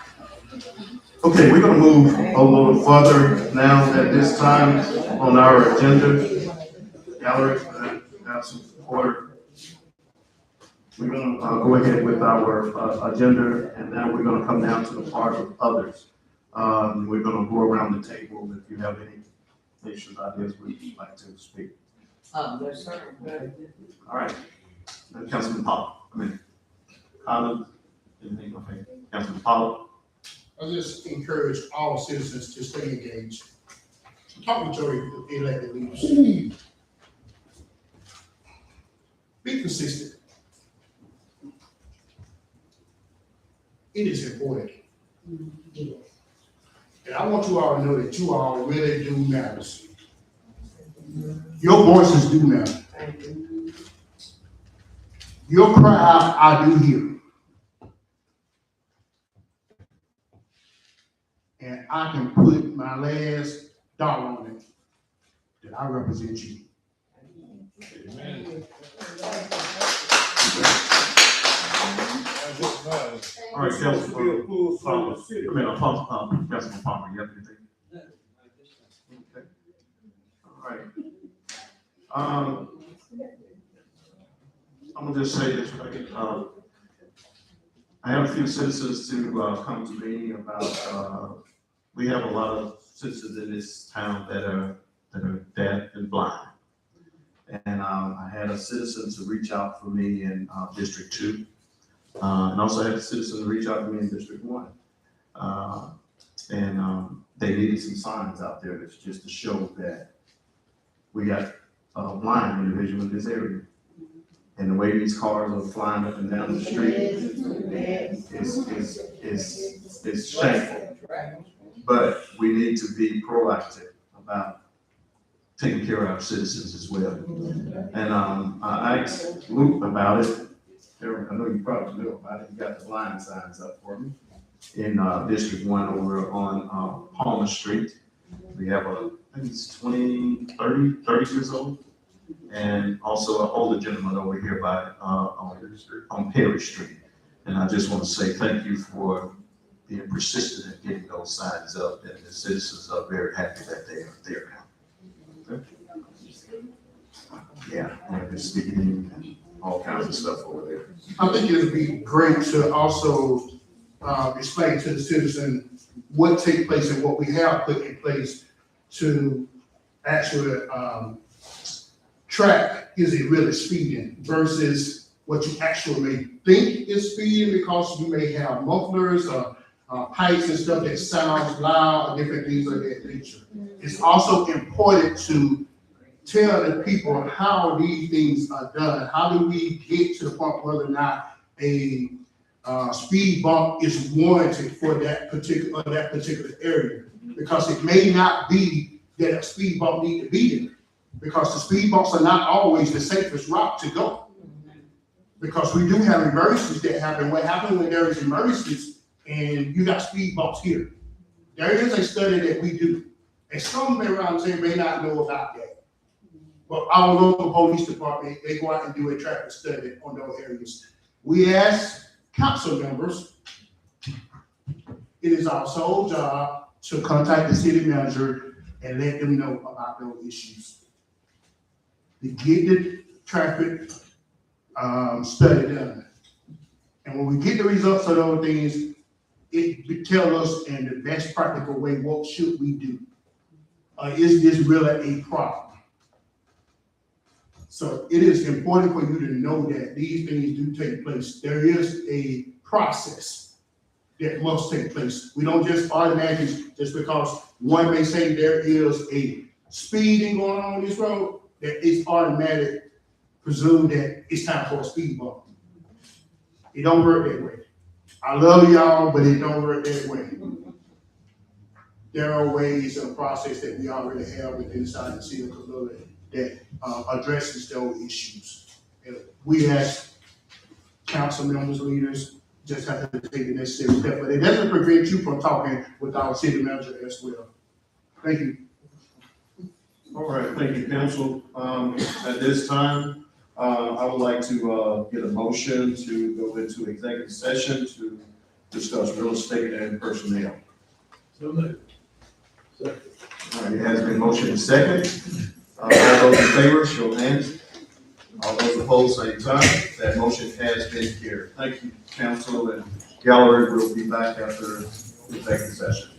Okay, we're gonna move a little further now at this time on our agenda. Gallery, have some order. We're gonna go ahead with our agenda, and now we're gonna come down to the part of others. We're gonna go around the table. If you have any issues, ideas, we'd like to speak. No, sir. All right. Councilman Pollock, Collins, anything, okay, Councilman Pollock. I just encourage all citizens to stay engaged. Talk with your elected leaders. Be consistent. It is important. And I want you all to know that you all really do matter. Your voices do matter. Your cry, I do hear. And I can put my last dollar on it, that I represent you. Amen. All right, Councilman Palmer, Councilman Palmer, you have anything? Okay. All right. I'm gonna just say this, right? I have a few citizens to come to me about, we have a lot of citizens in this town that are deaf and blind. And I had a citizen to reach out for me in District 2. And also had a citizen to reach out to me in District 1. And they needed some signs out there that's just to show that we got a blind individual in this area. And the way these cars are flying up and down the street is shameful. But we need to be proactive about taking care of our citizens as well. And I asked Luke about it. I know you probably know about it. He got the blind signs up for me in District 1 over on Palmer Street. We have I think he's 30 years old. And also an older gentleman over here by on Perry Street. And I just want to say thank you for being persistent in getting those signs up, and the citizens are very happy that they are there now. Okay. Yeah, and they're speaking and all kinds of stuff over there. I think it would be great to also explain to the citizen what takes place and what we have put in place to actually track, is it really speeding versus what you actually may think is speeding, because you may have mufflers or pipes and stuff that sounds loud or different things of that nature. It's also important to tell the people how these things are done. How do we get to the point whether or not a speed bump is warranted for that particular area? Because it may not be that a speed bump need to be there, because the speed bumps are not always the safest route to go. Because we do have emergencies that happen. What happens when there is emergencies and you got speed bumps here? There is a study that we do, and some around here may not know about that. But our local police department, they go out and do a traffic study on those areas. We ask council members, it is our sole job to contact the city manager and let them know about those issues. To get the traffic study done. And when we get the results of those things, it tells us in the best practical way, what should we do? Is this really a problem? So it is important for you to know that these things do take place. There is a process that must take place. We don't just automatically, just because one may say there is a speeding going on this road, that it's automatic, presume that it's time for a speed bump. It don't work that way. I love y'all, but it don't work that way. There are ways and process that we already have within inside the city of Columbia that addresses those issues. And we as council members, leaders, just have to take the necessary step, but it doesn't prevent you from talking with our city manager as well. Thank you. All right, thank you, council. At this time, I would like to get a motion to go into executive session to discuss real estate and personnel. So moved. All right, it has been motion and second. All those in favor, show of hands. All those opposed, same sign. That motion has been carried. Thank you, council, and gallery will be back after the executive session.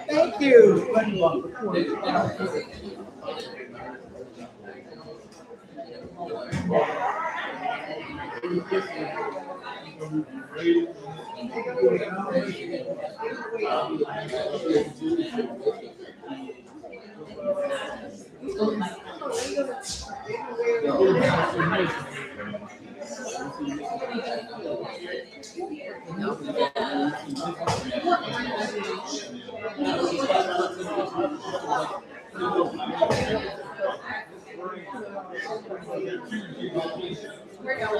Thank you. All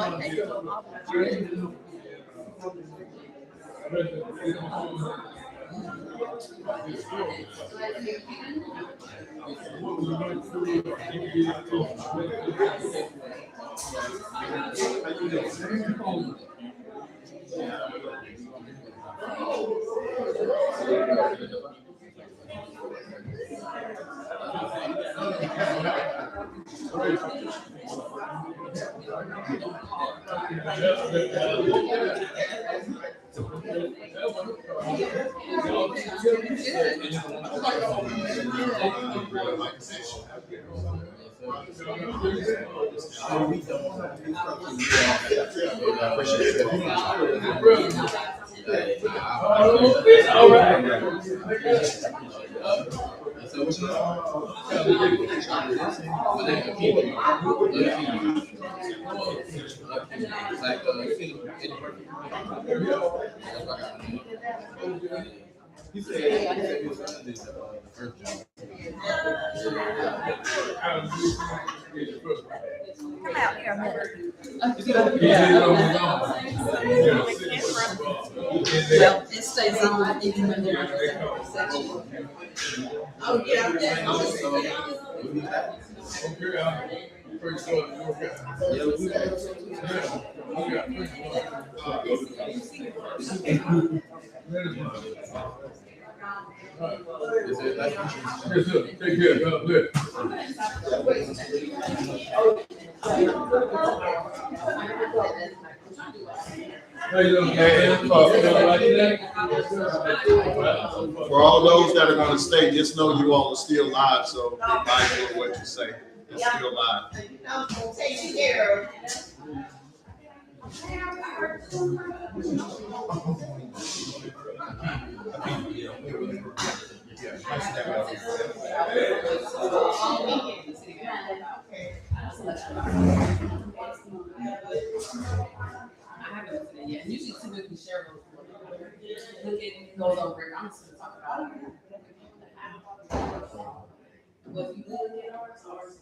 right. Come out here a minute. Well, it stays on even when they're in the section. Oh, Take care, God bless. How you doing, man? For all those that are gonna stay, just know you all are still live, so be mindful of what you say. It's still live. Take care. Yeah, usually typically share those. Look at it, goes over it. I'm just gonna talk about it. What you did in ours, ours.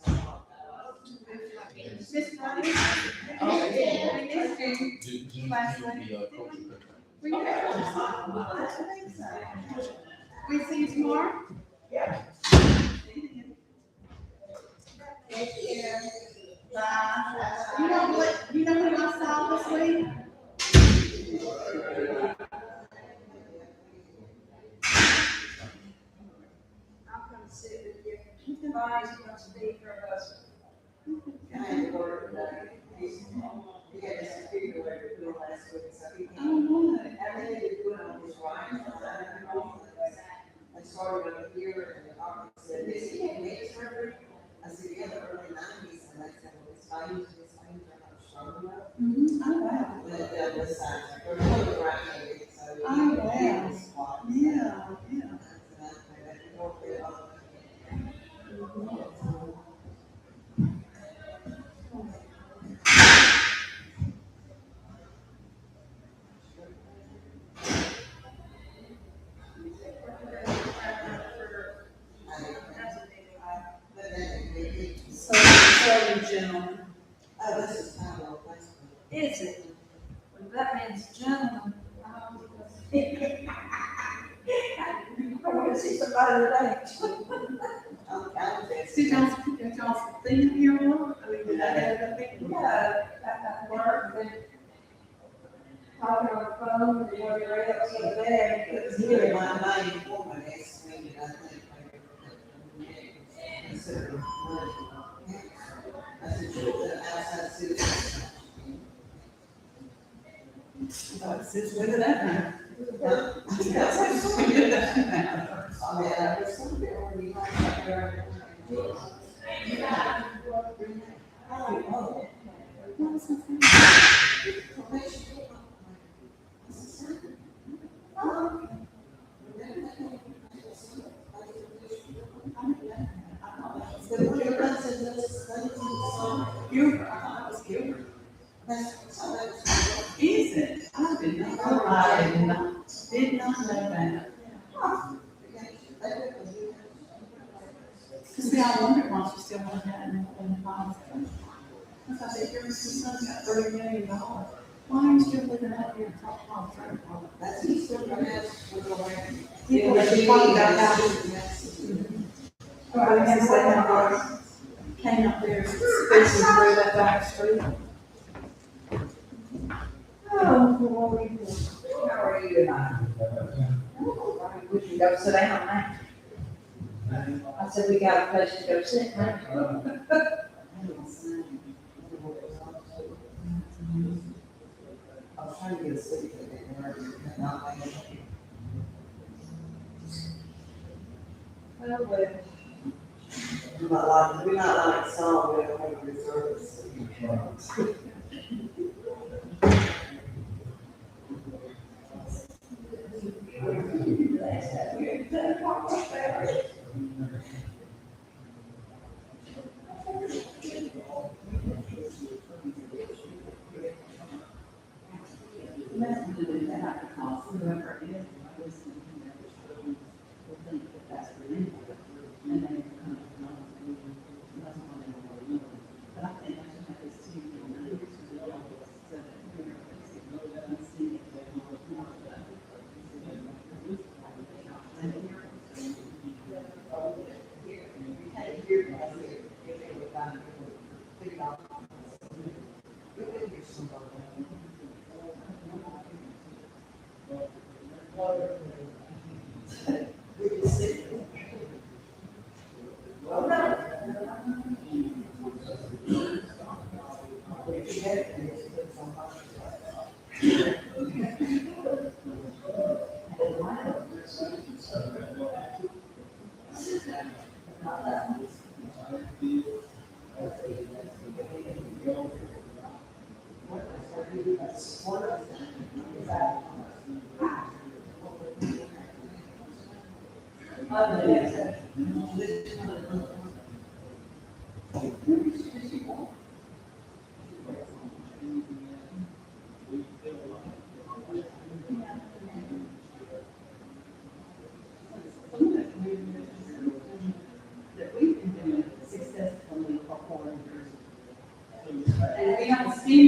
We see you tomorrow? Yeah. You know what, you know what I saw this week? I'm gonna sit with you. Keep in mind, you want to be her husband. I started over here and the office said, this can't make it perfect. I said, yeah, the early 90s, and I said, well, it's fine, are not strong enough. Oh, wow. But this side, we're really graduating, so. Oh, wow. Yeah, yeah. So, gentlemen. Oh, this is kind of a Is it? Well, that means gentlemen. I want to see somebody today. See, y'all's thing here, I mean, did I have that thing? Yeah, that work, then talking on the phone, or whatever else over there. It was here my 94, my next meeting, I think. I said, outside citizen. Since when did that happen? Is it? I did not know. I did not know that. See, I wondered why she still wasn't having anything positive. I said, your son's got $30 million. Why are you still living out here in Top Palm? That's he's still gonna have, we're going. People have been talking about how. Well, and so I came up there, facing through that back street. Oh, How are you tonight? We can go sit down now. I said, we got a place to go sit now. I was trying to get a seat, but it didn't work. Not like it. Well, we're not like song, we don't have reserves. And we don't spend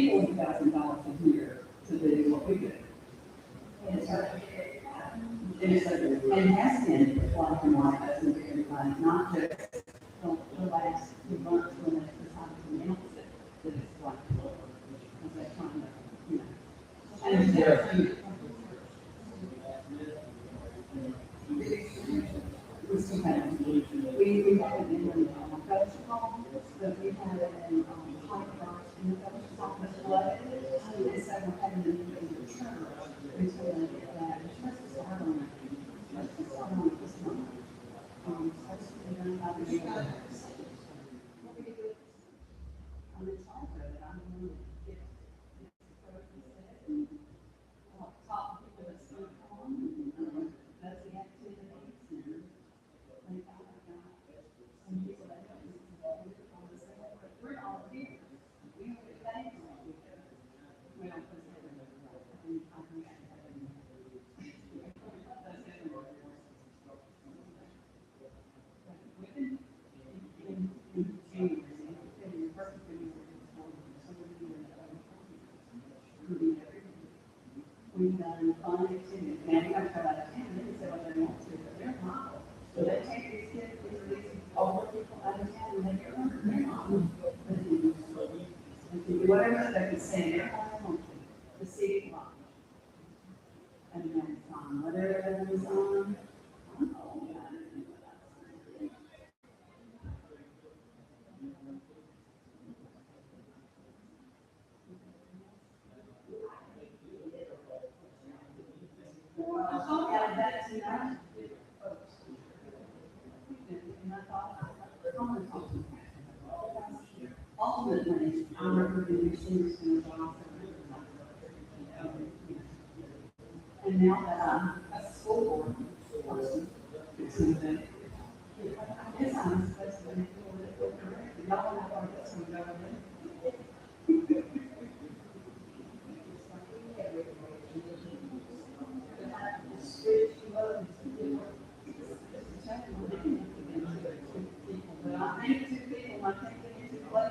$40,000 a year to do what we do. And it has been like in life, as in everybody, not just the last few months when they decided to announce it, that it's like, because they're trying to, you know. And it's definitely. We still have, we have it in the fellowship hall, but we have it in, Hyde Park, in the fellowship office, but it's like we're having to do a return. Until they get that, it's supposed to start on, it's supposed to start on this month. Supposed to be done by the year. I'm excited, but I'm going to get talk to people that's going to come, and that's the activities, and they thought I got some people that don't use the water, we're all here. We don't get things like we do. We don't put it in. We've done fun activities. Now, we got to try to attend it, so they want to, but they're not. So they take these kids, these older people out of town, and they get them, they're not. Whatever they can say, they're on the city block. And then it's on, whatever that is on, I don't know, yeah, I don't know what that's. Well, I thought about that tonight. And I thought, ultimately, I remember the new students in the job. And now that I'm a school board person, it's something. I guess I'm supposed to be y'all know how this one goes. But I think two people, I think they need to play.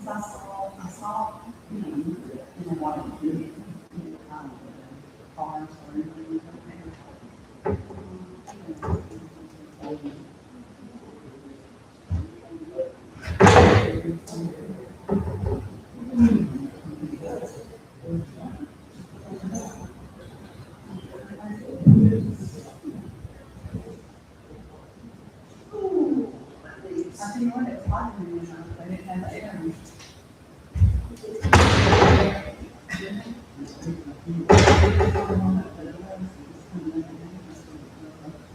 I saw, you know, what I'm doing, farms or anything. I think what it's like, I didn't have air.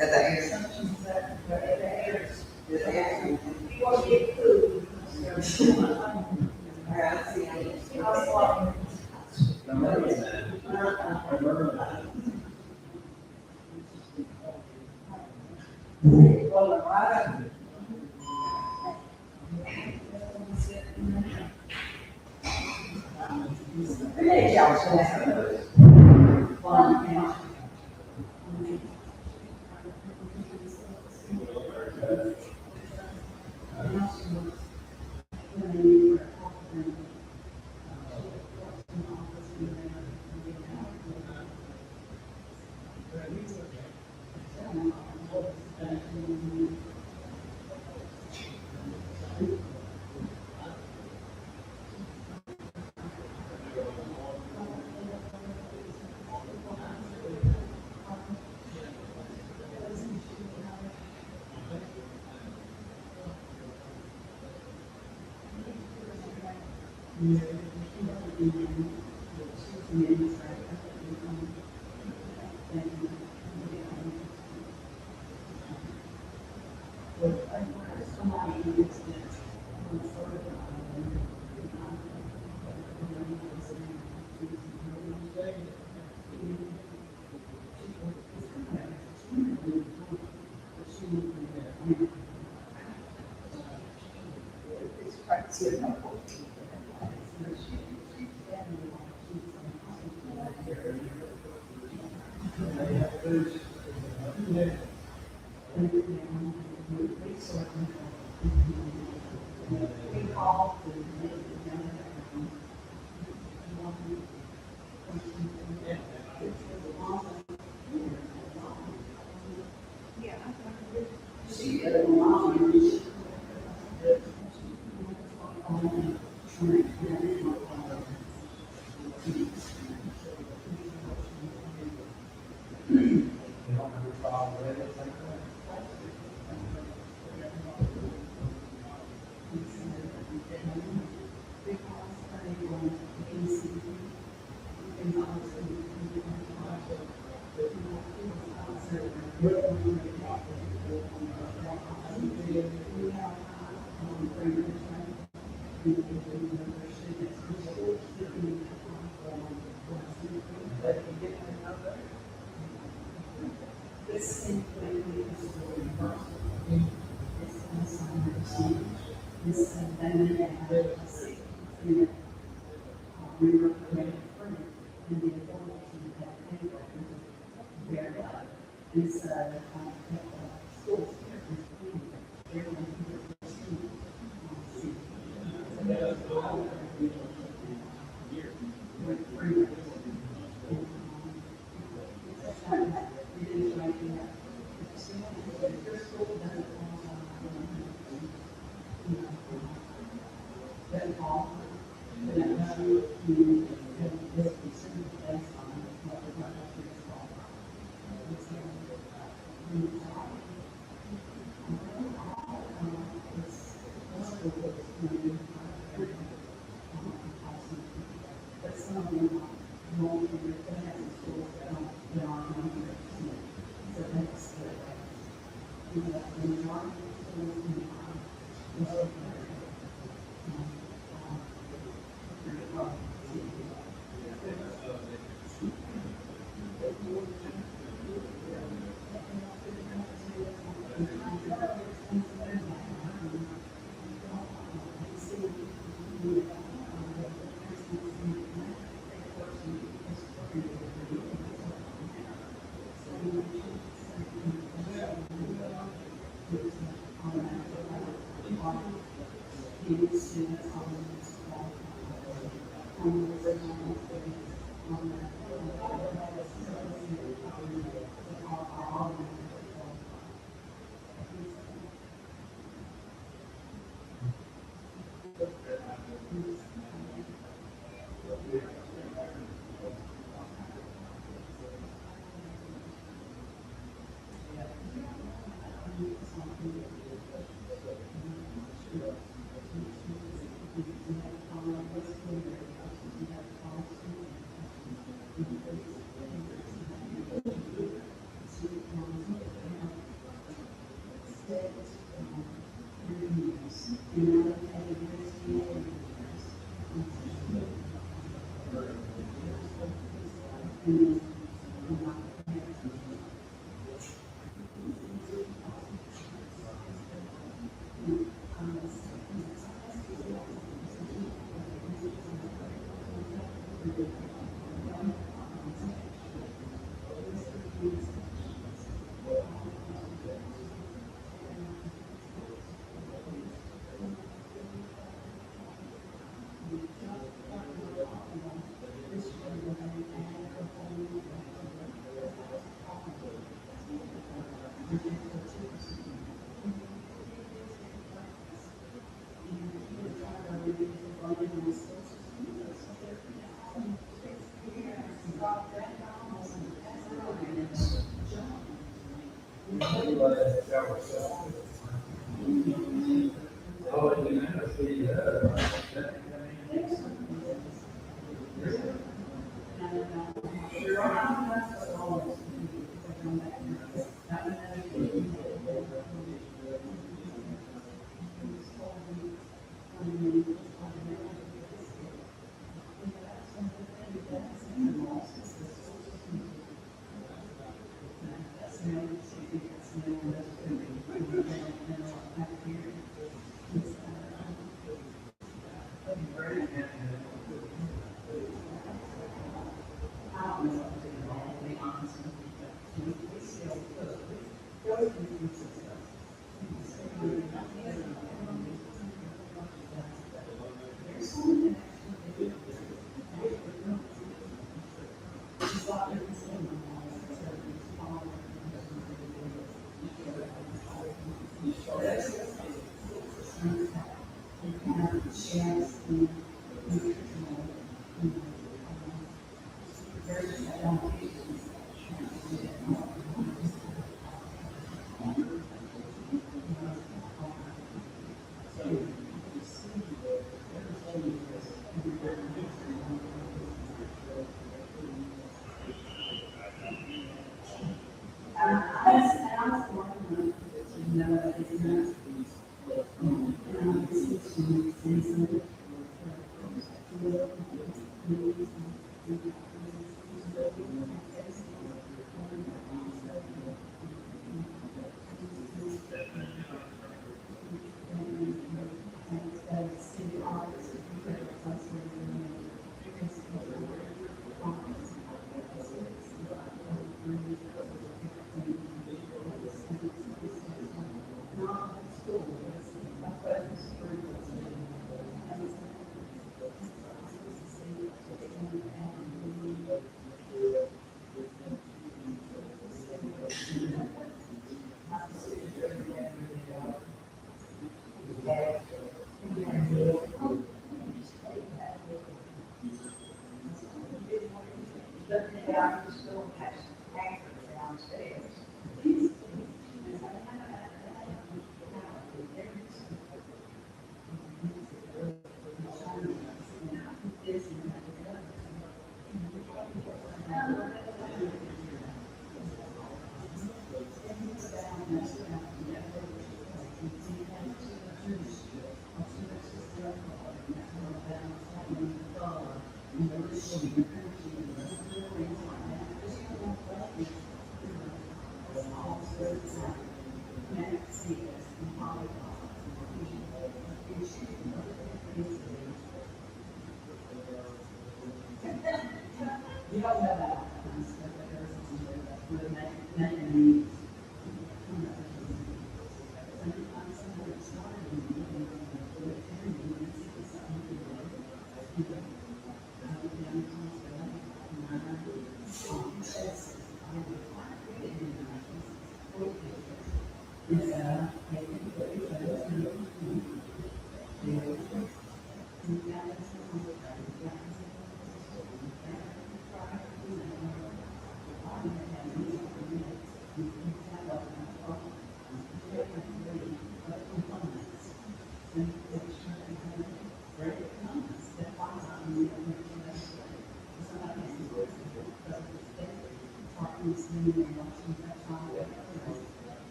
At the air. You want to get food.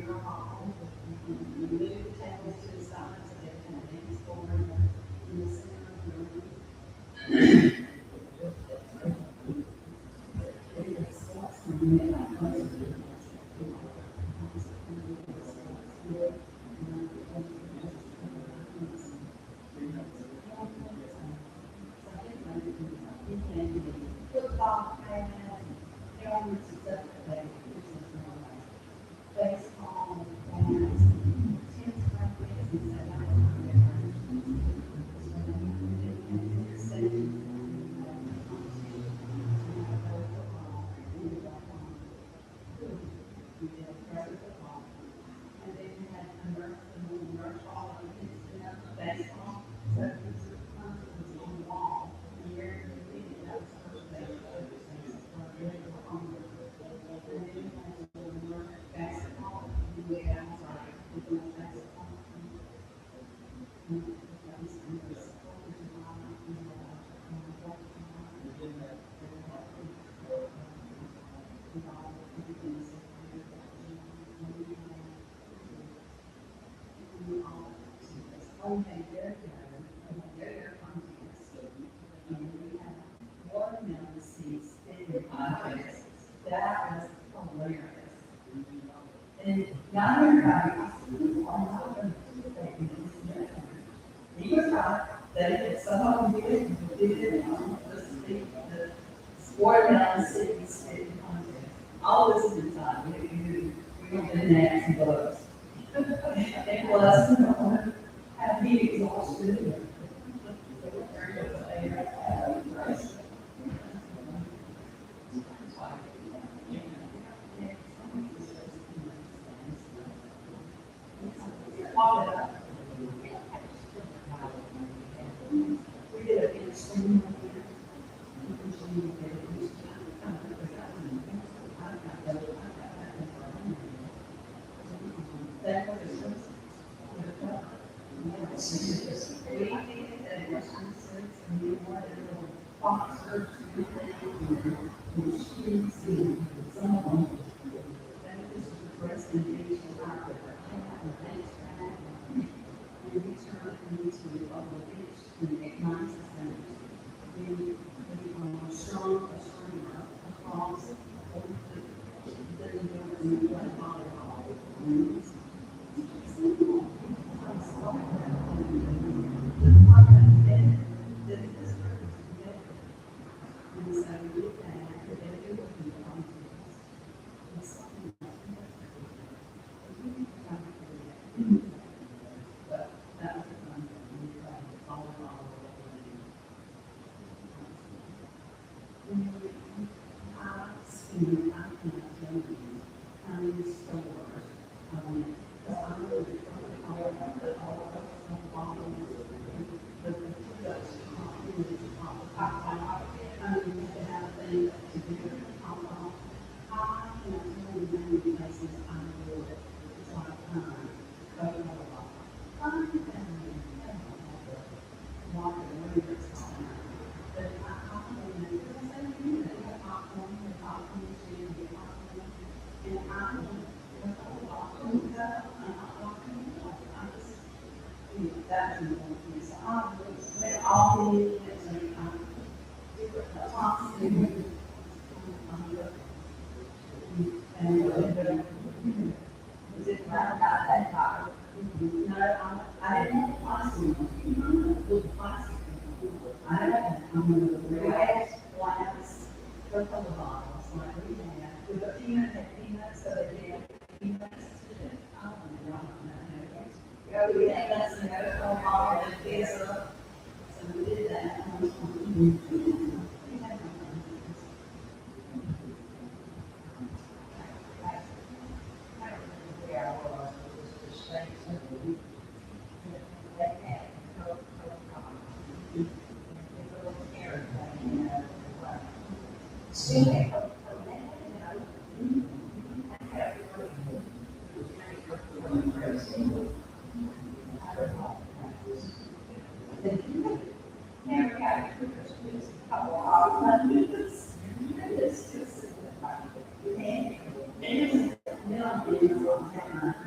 your hall, move the tables to the side so they can have things over in the center of the room. Football, and helmets and stuff like that. Baseball, and tennis rackets and stuff like and then you had nurse all of the baseball, so it was on the wall, and you're really, that was first base. And then you had basketball, you went outside, you went basketball. Okay, there you go. There contest. And we had watermelon seeds in contests. That was hilarious. And not everybody. He was right, that some of them did the watermelon seeds spitting contest. All this is inside, we don't do gnats and bugs. And plus, have me exhausted. We did a big swing. That was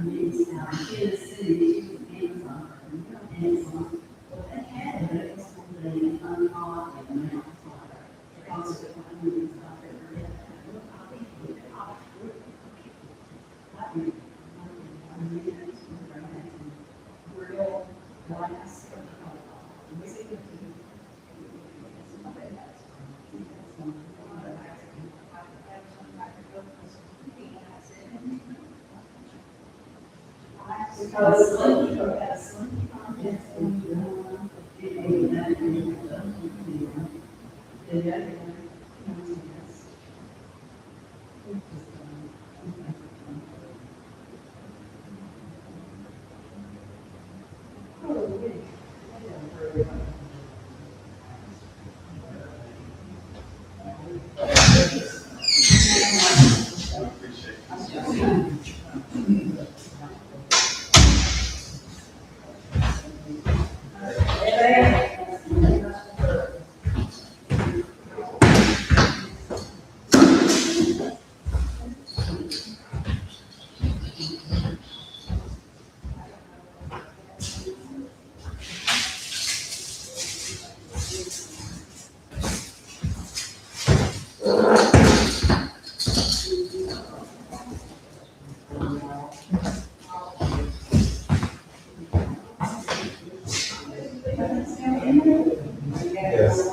Yes,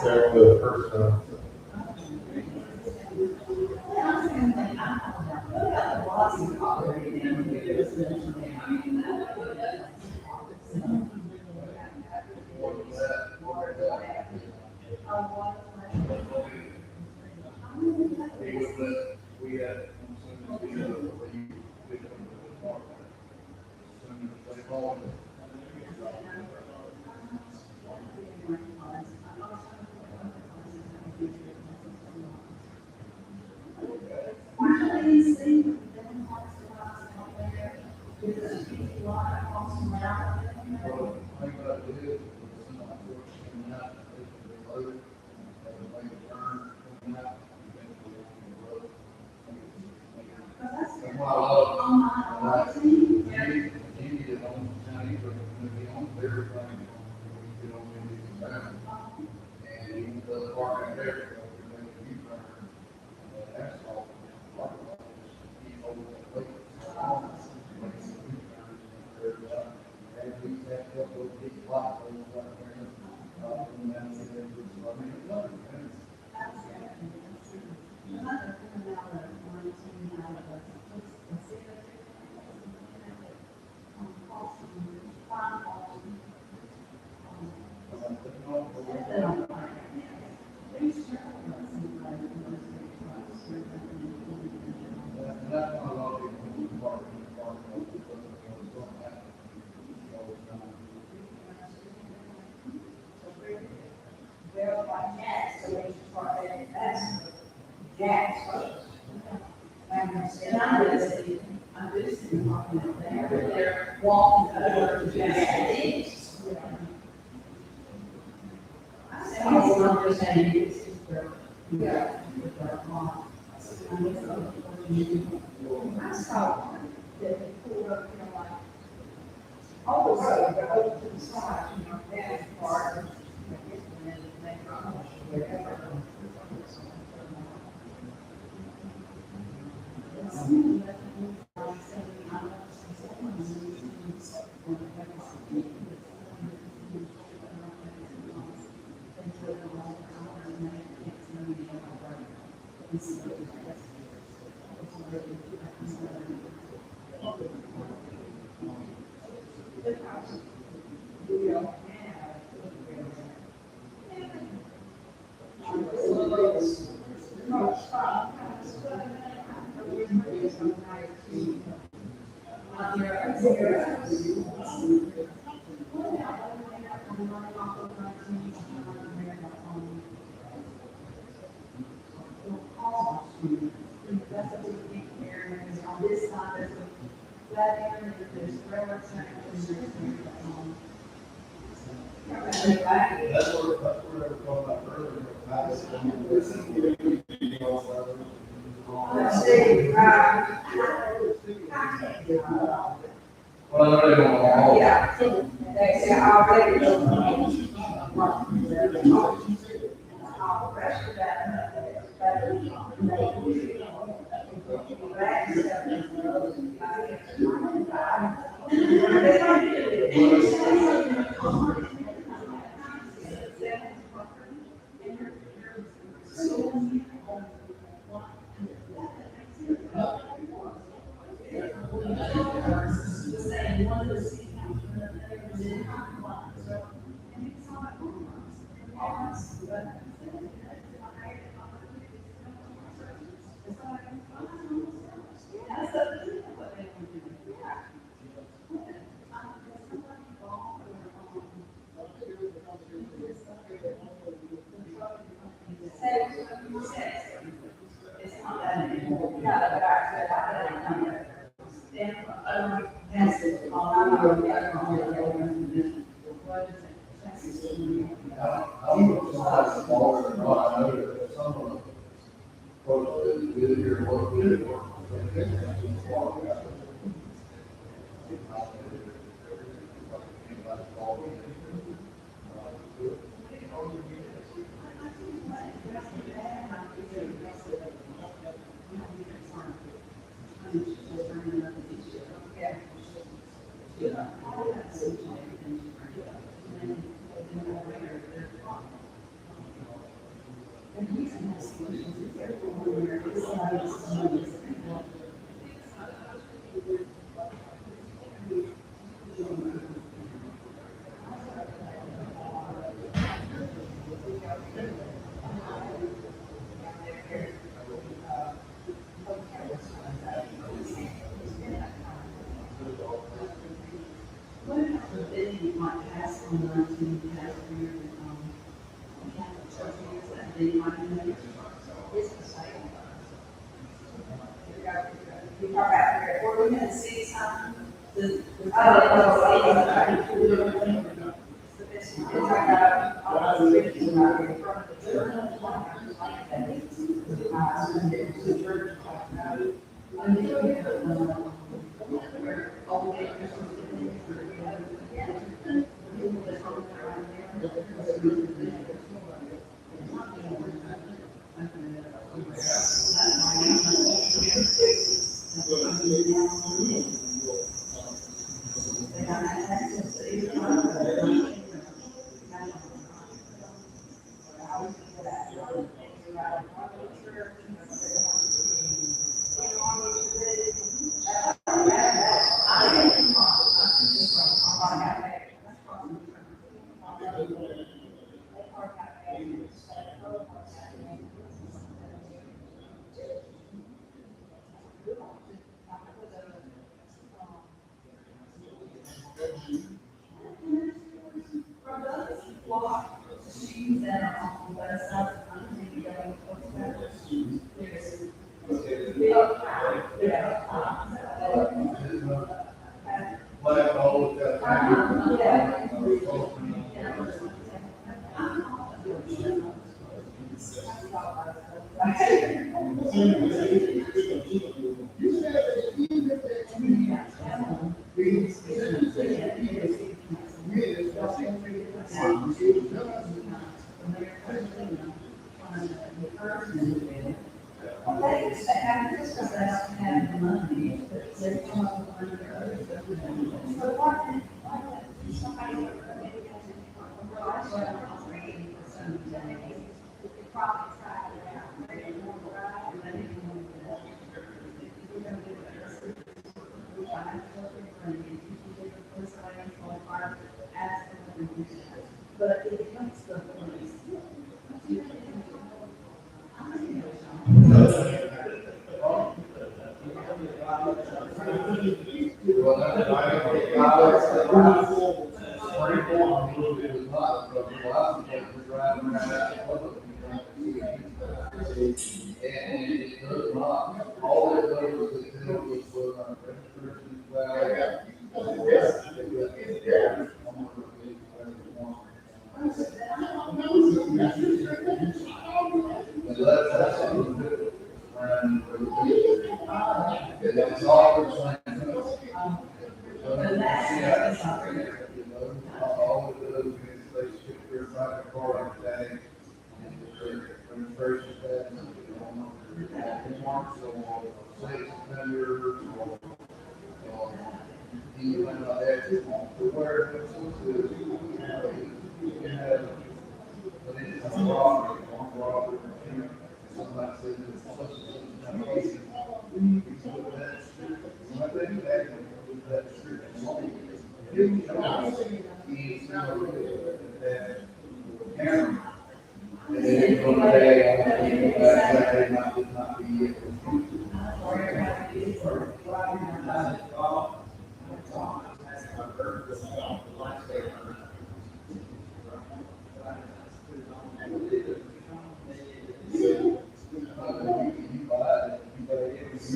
they're the first,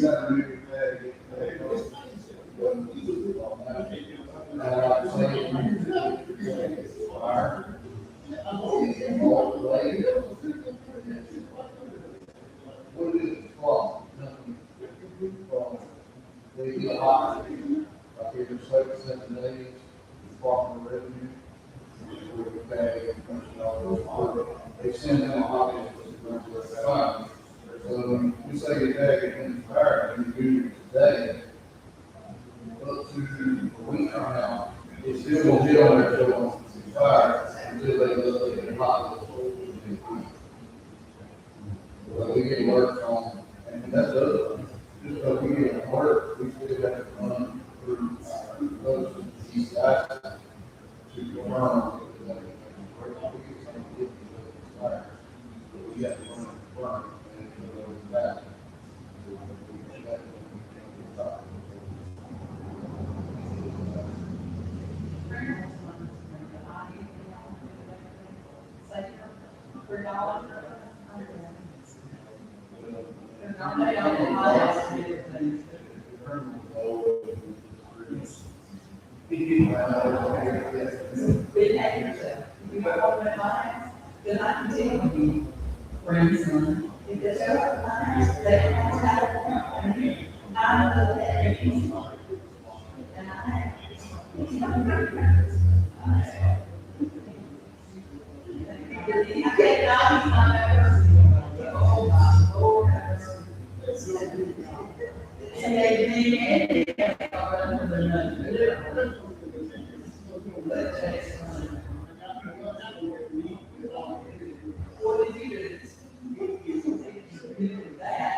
got a new bag. What is it called? They get hot, like every 7 days, Department of Revenue. With the bag, they send them a hot. So you say your bag is in the fire, and you do it today, up to a week from now, it's still gonna be on there till it's fire, until they look at the hot. But we get work on, and that's other, just because we get work, we still have to run through these guys to confirm. We got to confirm and that. Then I continue to be grandson. If there's ever times that I know that he's fine. And I what did you do? That.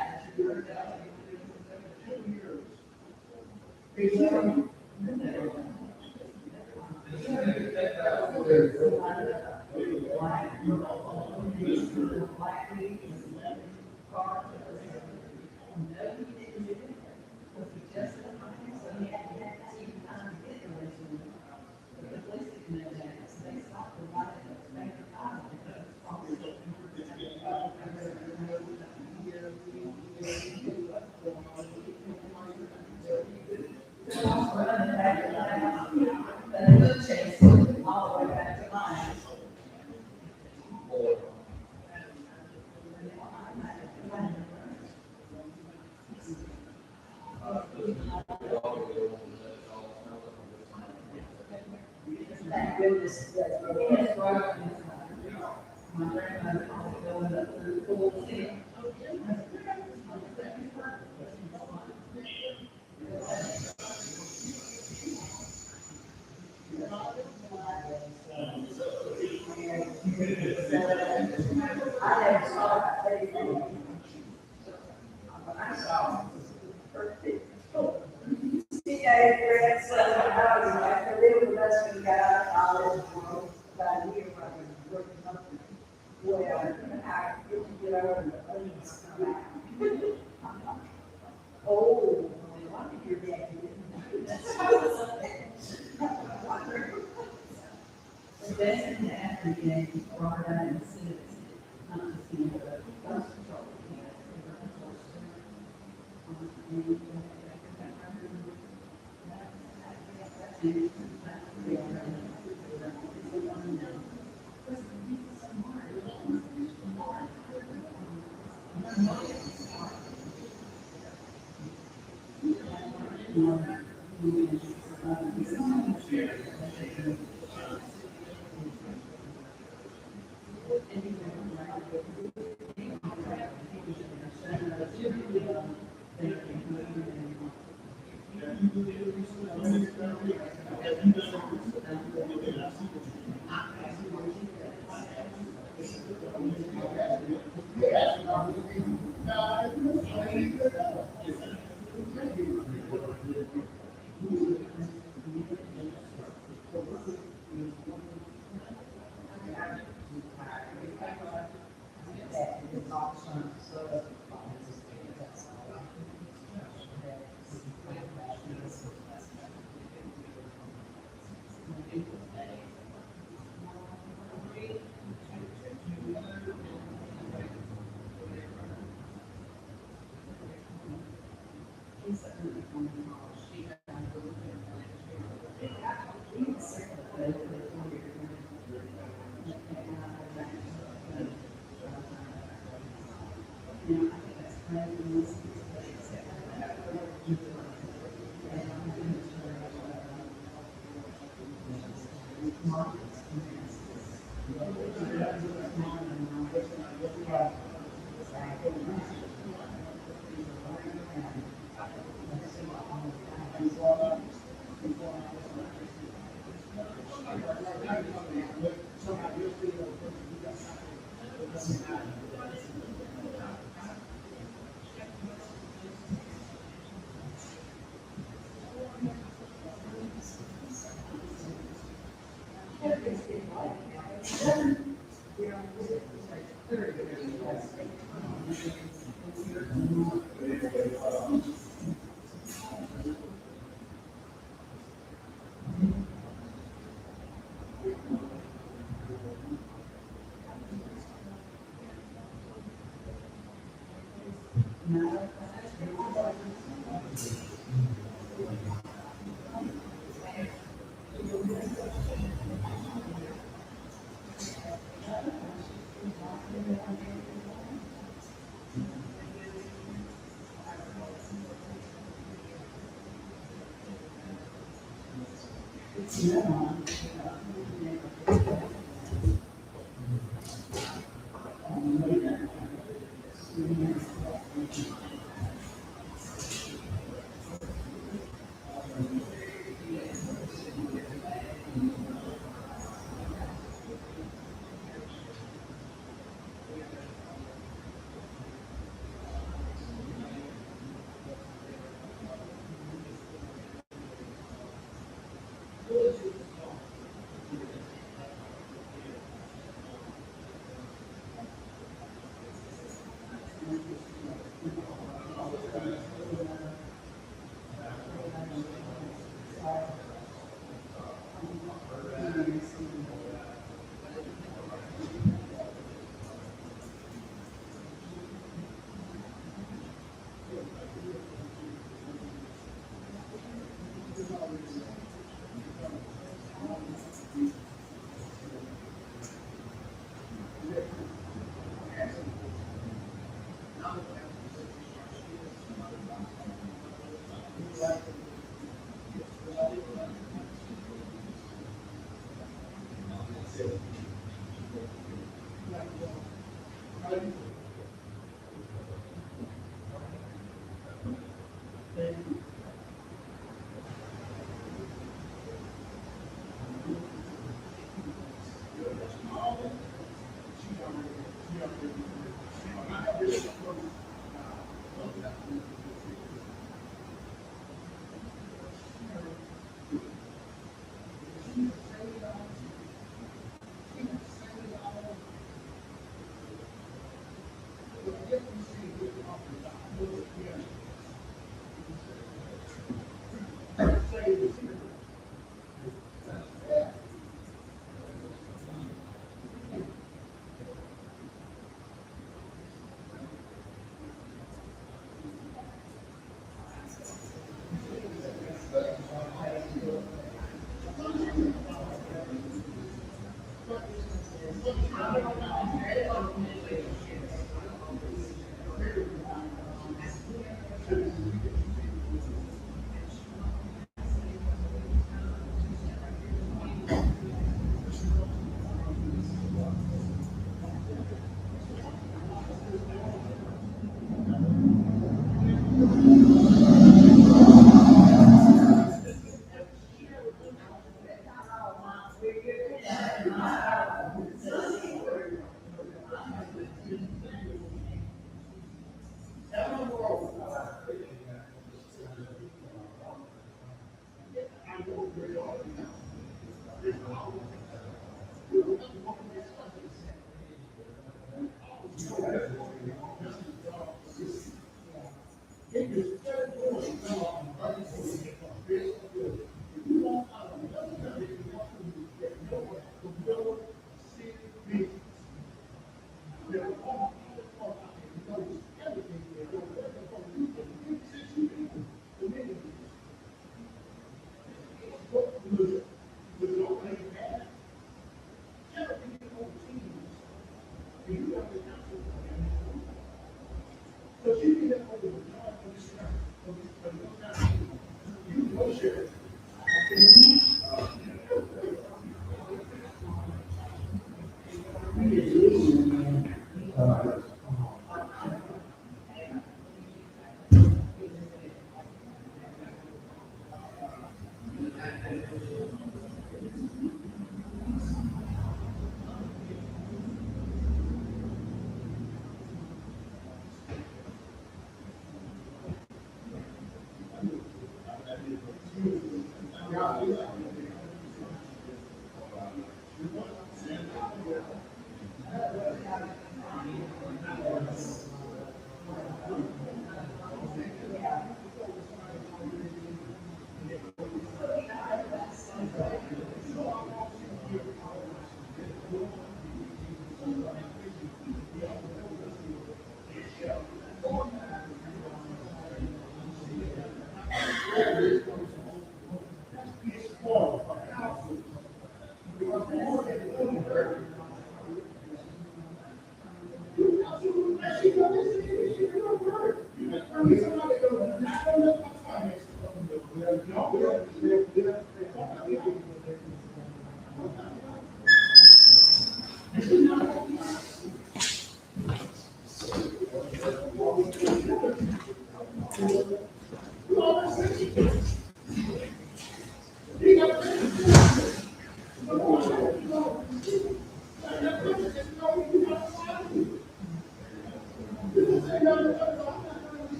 Oh, why did your dad do that? The best in the afternoon, brought out and said, not to see the bus control. It is Yes,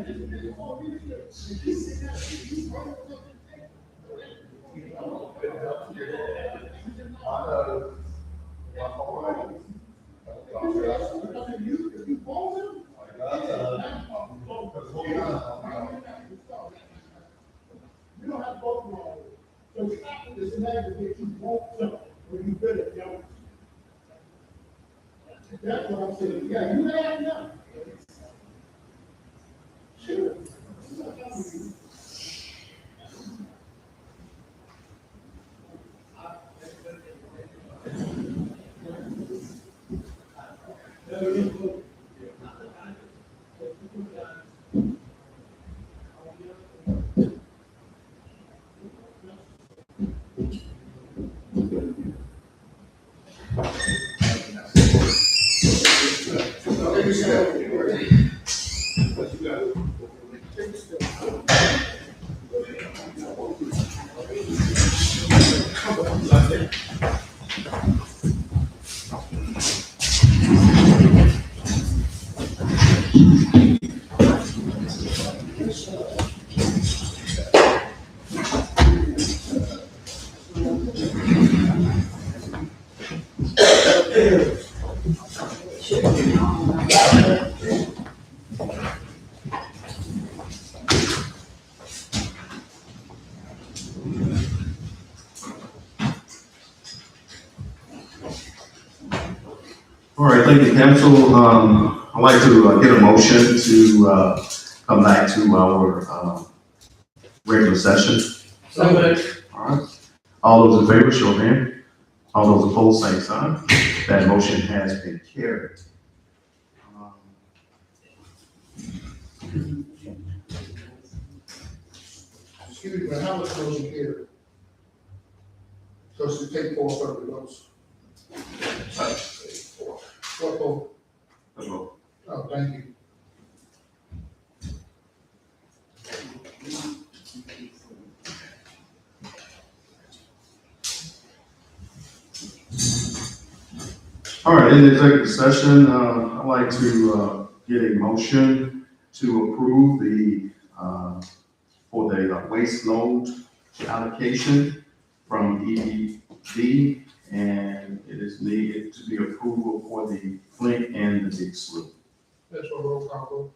You don't have both wrong. So it's not this negative that you won't know when you feel it, yo. That's what I'm saying. Yeah, you have enough. Sure. All right, thank you, council. I'd like to get a motion to come back to our regular session. So moved. All right. All those in favor, show of hand. All those opposed, same sign. That motion has been carried. Excuse me, but how much goes in here? So it's to take 4 further notes. What for? Oh, thank you. All right, in the executive session, I'd like to get a motion to approve the for the waste load allocation from EDD, and it is needed to be approval for the Flint and the Big Slough. That's what roll call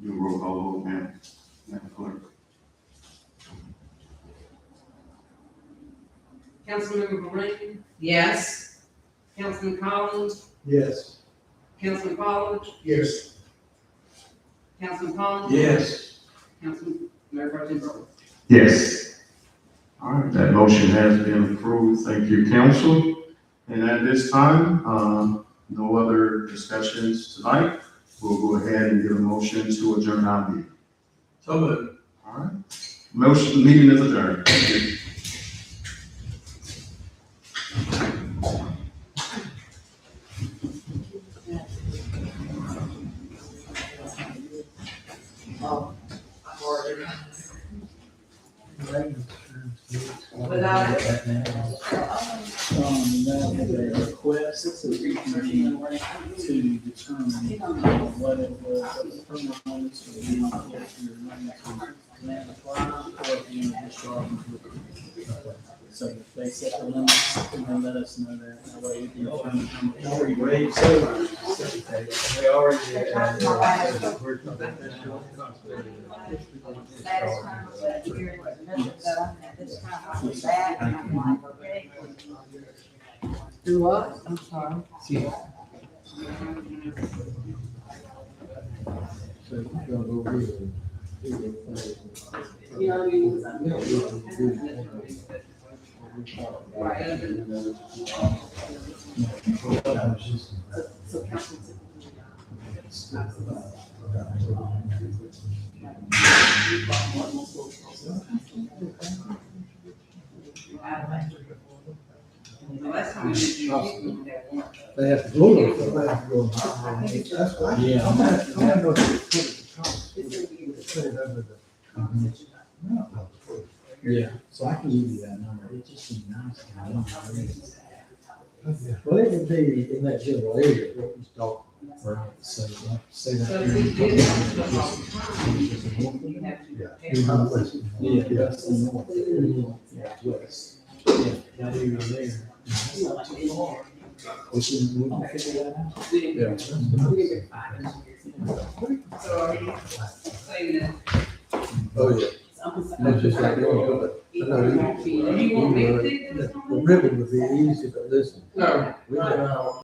Do a roll call vote, Madam Clerk. Councilmember Green, Yes. Councilman Collins, Yes. Councilman Pollard, Yes. Councilman Collins. Yes. Councilman Mayor Pro Tem Burley. Yes. All right, that motion has been approved. Thank you, council. And at this time, no other discussions tonight. We'll go ahead and get a motion to adjourn our meeting. So moved. All right. Motion, meeting is adjourned. Thank you. Without it. Now the request to determine what it was, the permanent limits for the if you're running to land apply or if you're going to discharge into it. So if they set the limits, and they let us know that, that way we can determine how much. We already, Do what? I'm sorry. You know, you. So council. they have to go. They have to go. That's why. Yeah. I'm gonna go to put it over the. Yeah, so I can give you that number. It just seems nice. I don't know. Well, it would be in that general area, what we talked Right, so, say that. So we did have to go you have to. Yeah, that's the north. Yeah, west. Yeah, that area there. That's not too far. We can figure that out. Yeah. So are you saying that? Oh, yeah. That's just like, You want me to do this? the ribbon would be easy, but listen. No, We got